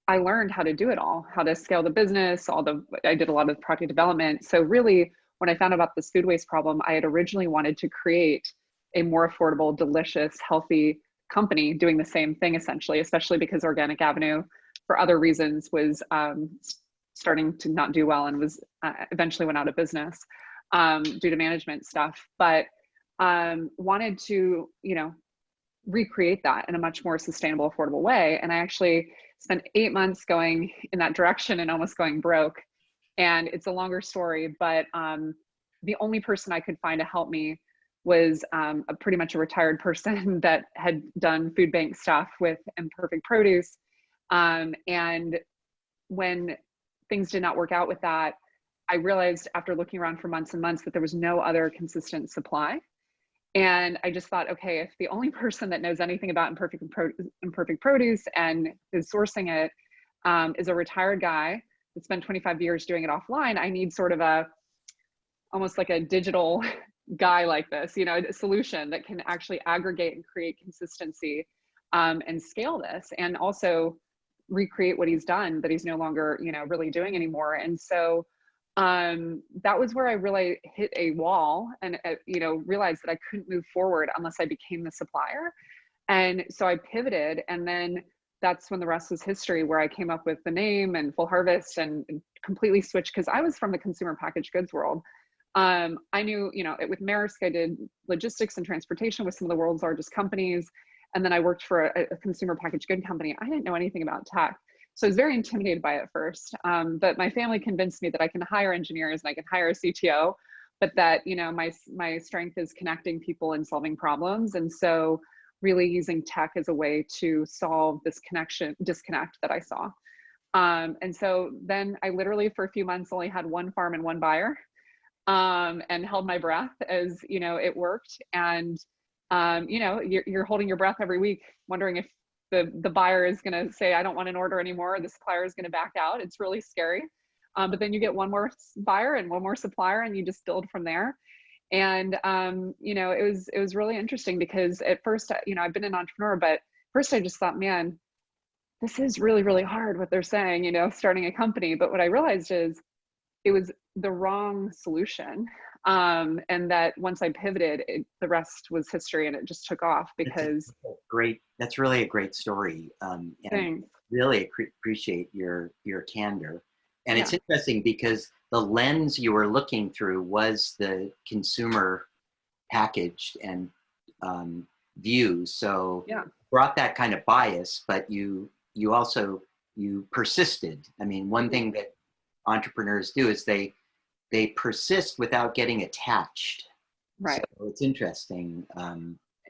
I learned how to do it all, how to scale the business, I did a lot of product development. So really, when I found out about this food waste problem, I had originally wanted to create a more affordable, delicious, healthy company doing the same thing essentially, especially because Organic Avenue, for other reasons, was starting to not do well and was eventually went out of business due to management stuff. But wanted to, you know, recreate that in a much more sustainable, affordable way. And I actually spent 8 months going in that direction and almost going broke. And it's a longer story, but the only person I could find to help me was pretty much a retired person that had done food bank stuff with Imperfect Produce. And when things did not work out with that, I realized after looking around for months and months that there was no other consistent supply. And I just thought, okay, if the only person that knows anything about Imperfect Produce and is sourcing it is a retired guy that spent 25 years doing it offline, I need sort of almost like a digital guy like this, you know, a solution that can actually aggregate and create consistency and scale this, and also recreate what he's done that he's no longer, you know, really doing anymore. And so that was where I really hit a wall and, you know, realized that I couldn't move forward unless I became the supplier. And so I pivoted, and then that's when the rest was history, where I came up with the name and Full Harvest and completely switched, because I was from the consumer packaged goods world. I knew, you know, with Maersk, I did logistics and transportation with some of the world's largest companies. And then I worked for a consumer packaged good company. I didn't know anything about tech. So I was very intimidated by it first. But my family convinced me that I can hire engineers and I can hire a CTO, but that, you know, my strength is connecting people and solving problems. And so really using tech as a way to solve this disconnect that I saw. And so then I literally for a few months only had one farm and one buyer, and held my breath as, you know, it worked. And, you know, you're holding your breath every week, wondering if the buyer is going to say, I don't want an order anymore. The supplier is going to back out. It's really scary. But then you get one more buyer and one more supplier, and you just build from there. And, you know, it was really interesting, because at first, you know, I've been an entrepreneur, but first I just thought, man, this is really, really hard what they're saying, you know, starting a company. But what I realized is it was the wrong solution. And that once I pivoted, the rest was history, and it just took off because. That's really a great story. And really appreciate your candor. And it's interesting because the lens you were looking through was the consumer packaged and view. So brought that kind of bias, but you also persisted. I mean, one thing that entrepreneurs do is they persist without getting attached. Right. So it's interesting.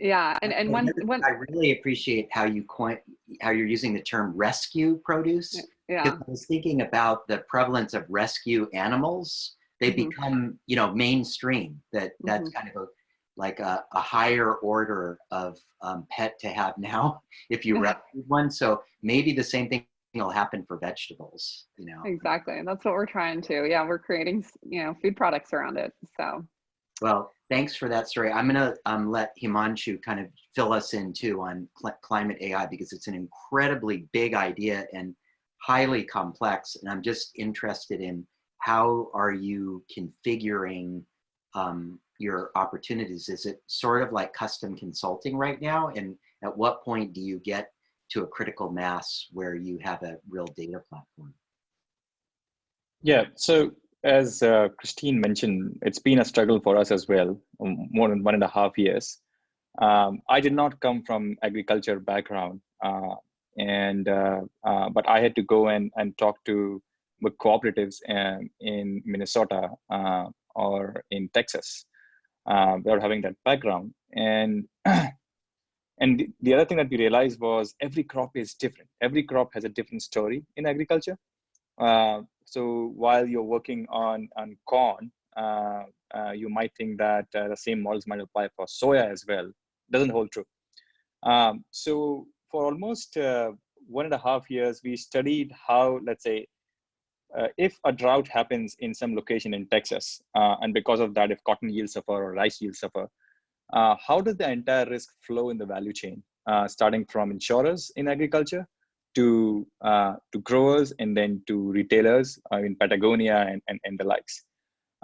Yeah, and one I really appreciate how you're using the term rescue produce. Yeah. I was thinking about the prevalence of rescue animals. They become, you know, mainstream. That's kind of a higher order of pet to have now if you rescue one. So maybe the same thing will happen for vegetables, you know. Exactly. And that's what we're trying to. Yeah, we're creating, you know, food products around it. So. Well, thanks for that story. I'm going to let Himanshu kind of fill us in too on climate AI, because it's an incredibly big idea and highly complex. And I'm just interested in how are you configuring your opportunities? Is it sort of like custom consulting right now? And at what point do you get to a critical mass where you have a real data platform? Yeah, so as Christine mentioned, it's been a struggle for us as well, more than 1.5 years. I did not come from agriculture background, but I had to go and talk to cooperatives in Minnesota or in Texas without having that background. And And the other thing that we realized was every crop is different. Every crop has a different story in agriculture. So while you're working on corn, you might think that the same models might apply for soya as well. Doesn't hold true. So for almost 1.5 years, we studied how, let's say, if a drought happens in some location in Texas, and because of that, if cotton yields suffer or rice yields suffer, how does the entire risk flow in the value chain, starting from insurers in agriculture to growers and then to retailers in Patagonia and the likes.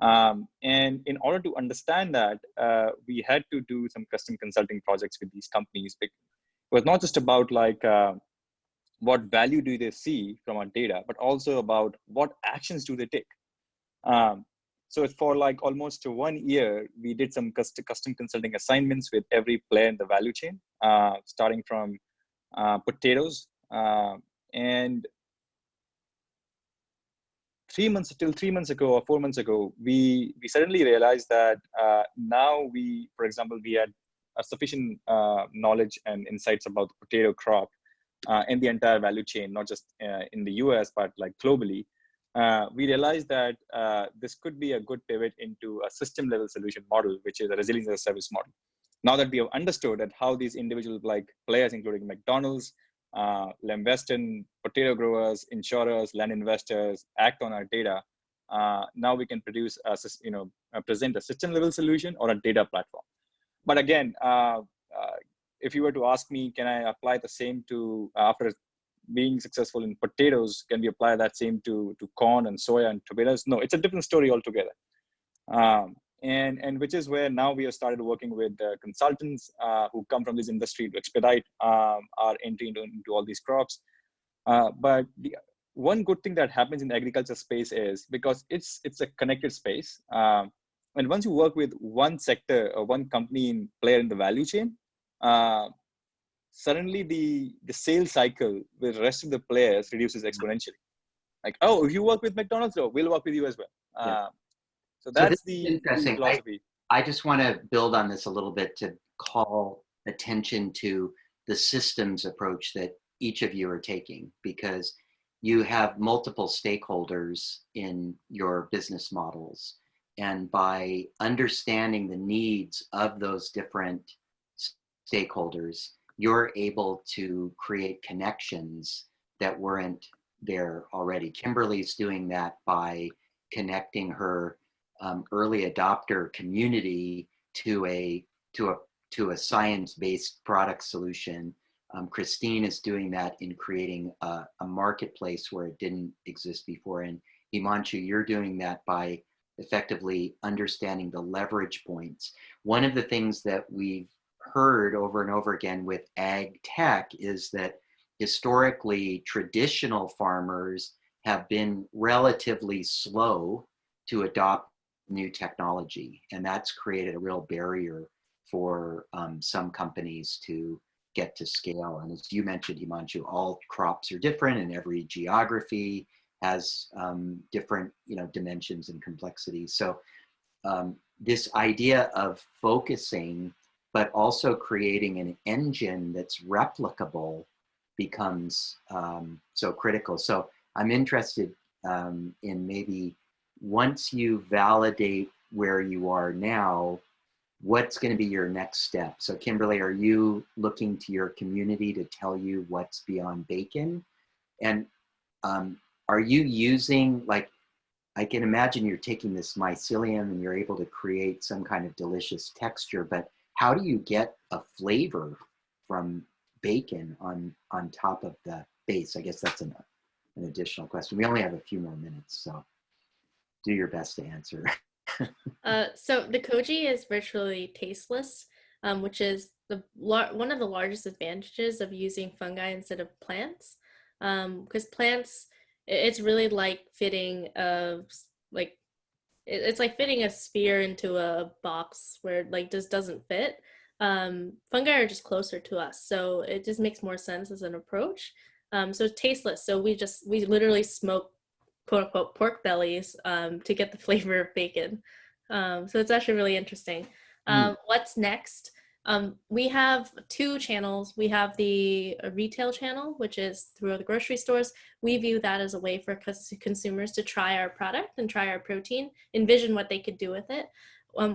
And in order to understand that, we had to do some custom consulting projects with these companies. It was not just about like what value do they see from our data, but also about what actions do they take. So for like almost 1 year, we did some custom consulting assignments with every player in the value chain, starting from potatoes. And 3 months till 3 months ago or 4 months ago, we suddenly realized that now we, for example, we had a sufficient knowledge and insights about the potato crop and the entire value chain, not just in the US, but like globally. We realized that this could be a good pivot into a system level solution model, which is a resilience as a service model. Now that we have understood that how these individual like players, including McDonald's, Western, potato growers, insurers, land investors act on our data, now we can produce present a system level solution or a data platform. But again, if you were to ask me, can I apply the same to, after being successful in potatoes, can we apply that same to corn and soya and tomatoes? No, it's a different story altogether. And which is where now we have started working with consultants who come from this industry to expedite our entry into all these crops. But the one good thing that happens in the agriculture space is because it's a connected space. And once you work with one sector or one company and player in the value chain, suddenly the sales cycle with the rest of the players reduces exponentially. Like, oh, if you work with McDonald's, oh, we'll work with you as well. Yeah. So that's this is the interesting. philosophy. I just want to build on this a little bit to call attention to the systems approach that each of you are taking, because you have multiple stakeholders in your business models. And by understanding the needs of those different stakeholders, you're able to create connections that weren't there already. Kimberly's doing that by connecting her early adopter community to a science-based product solution. Christine is doing that in creating a marketplace where it didn't exist before. And Himanshu, you're doing that by effectively understanding the leverage points. One of the things that we've heard over and over again with ag tech is that historically traditional farmers have been relatively slow to adopt new technology, and that's created a real barrier for some companies to get to scale. And as you mentioned, Himanshu, all crops are different, and every geography has different dimensions and complexities. So this idea of focusing, but also creating an engine that's replicable becomes so critical. So I'm interested in maybe once you validate where you are now, what's going to be your next step? So Kimberly, are you looking to your community to tell you what's beyond bacon? And are you using, like, I can imagine you're taking this mycelium and you're able to create some kind of delicious texture, but how do you get a flavor from bacon on top of the base? I guess that's an additional question. We only have a few more minutes, so do your best to answer. So the koji is virtually tasteless, which is one of the largest advantages of using fungi instead of plants, because plants, it's really like fitting it's like fitting a sphere into a box where it like just doesn't fit. Fungi are just closer to us, so it just makes more sense as an approach. So it's tasteless. So we literally smoke quote unquote pork bellies to get the flavor of bacon. So it's actually really interesting. What's next? We have two channels. We have the retail channel, which is through the grocery stores. We view that as a way for consumers to try our product and try our protein, envision what they could do with it.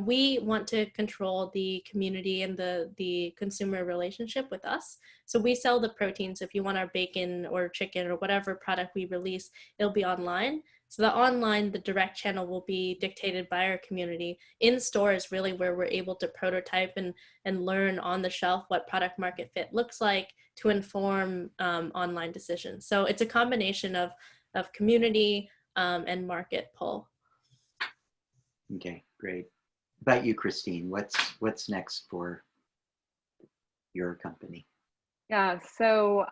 We want to control the community and the consumer relationship with us. So we sell the proteins. If you want our bacon or chicken or whatever product we release, it'll be online. So the direct channel will be dictated by our community. In store is really where we're able to prototype and learn on the shelf what product market fit looks like to inform online decisions. So it's a combination of community and market pull. Okay, great. What about you, Christine? What's next for your company? Yeah, so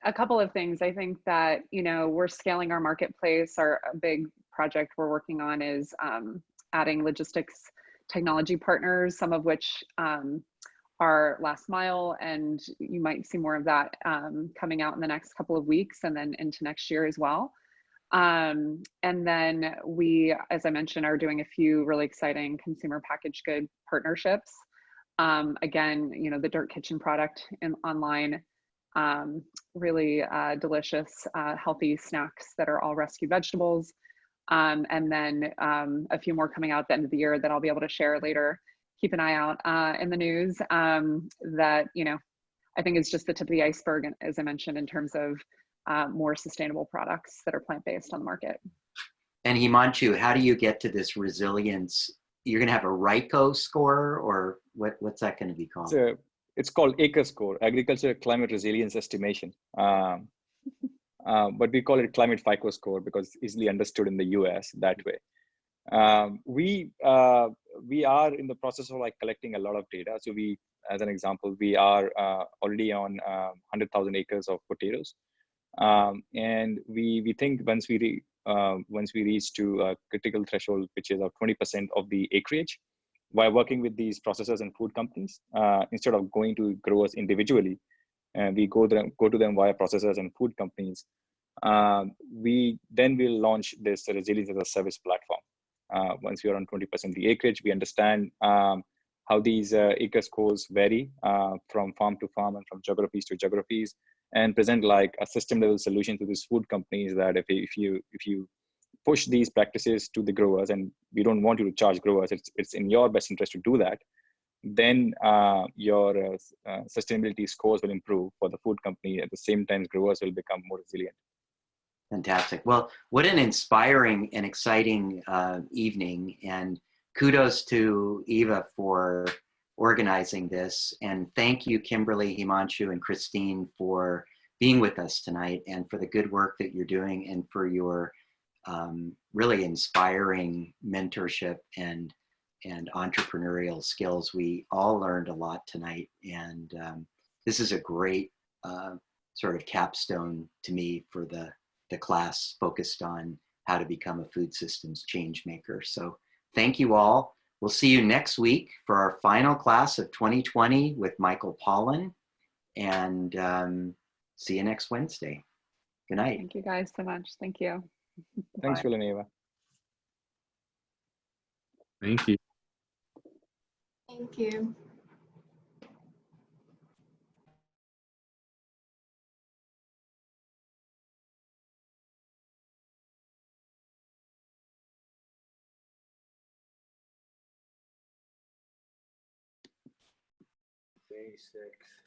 a couple of things. I think that, we're scaling our marketplace. Our big project we're working on is adding logistics technology partners, some of which are last mile, and you might see more of that coming out in the next couple of weeks and then into next year as well. And then we, as I mentioned, are doing a few really exciting consumer packaged good partnerships. Again, the Dirt Kitchen product online, really delicious, healthy snacks that are all rescued vegetables. And then a few more coming out at the end of the year that I'll be able to share later. Keep an eye out in the news that, I think it's just the tip of the iceberg, as I mentioned, in terms of more sustainable products that are plant-based on the market. And Himanshu, how do you get to this resilience? You're going to have a RICO score, or what's that going to be called? So it's called ACRE score, Agriculture Climate Resilience Estimation. But we call it Climate FICO score because it's easily understood in the US that way. We are in the process of collecting a lot of data. So we, as an example, we are already on 100,000 acres of potatoes. And we think once we reach to a critical threshold, which is of 20% of the acreage, by working with these processors and food companies, instead of going to growers individually, we go to them via processors and food companies. We then will launch this resilience as a service platform. Once we are on 20% of the acreage, we understand how these acre scores vary from farm to farm and from geographies to geographies, and present like a system level solution to these food companies that if you push these practices to the growers, and we don't want you to charge growers, it's in your best interest to do that, then your sustainability scores will improve for the food company. At the same time, growers will become more resilient. Fantastic. Well, what an inspiring and exciting evening, and kudos to Eva for organizing this. And thank you, Kimberly, Himanshu, and Christine for being with us tonight, and for the good work that you're doing, and for your really inspiring mentorship and entrepreneurial skills. We all learned a lot tonight, and this is a great sort of capstone to me for the class focused on how to become a food systems change maker. So thank you all. We'll see you next week for our final class of 2020 with Michael Pollan, and see you next Wednesday. Good night. Thank you guys so much. Thank you. Thanks, Phil and Eva. Thank you. Thank you. Day 6.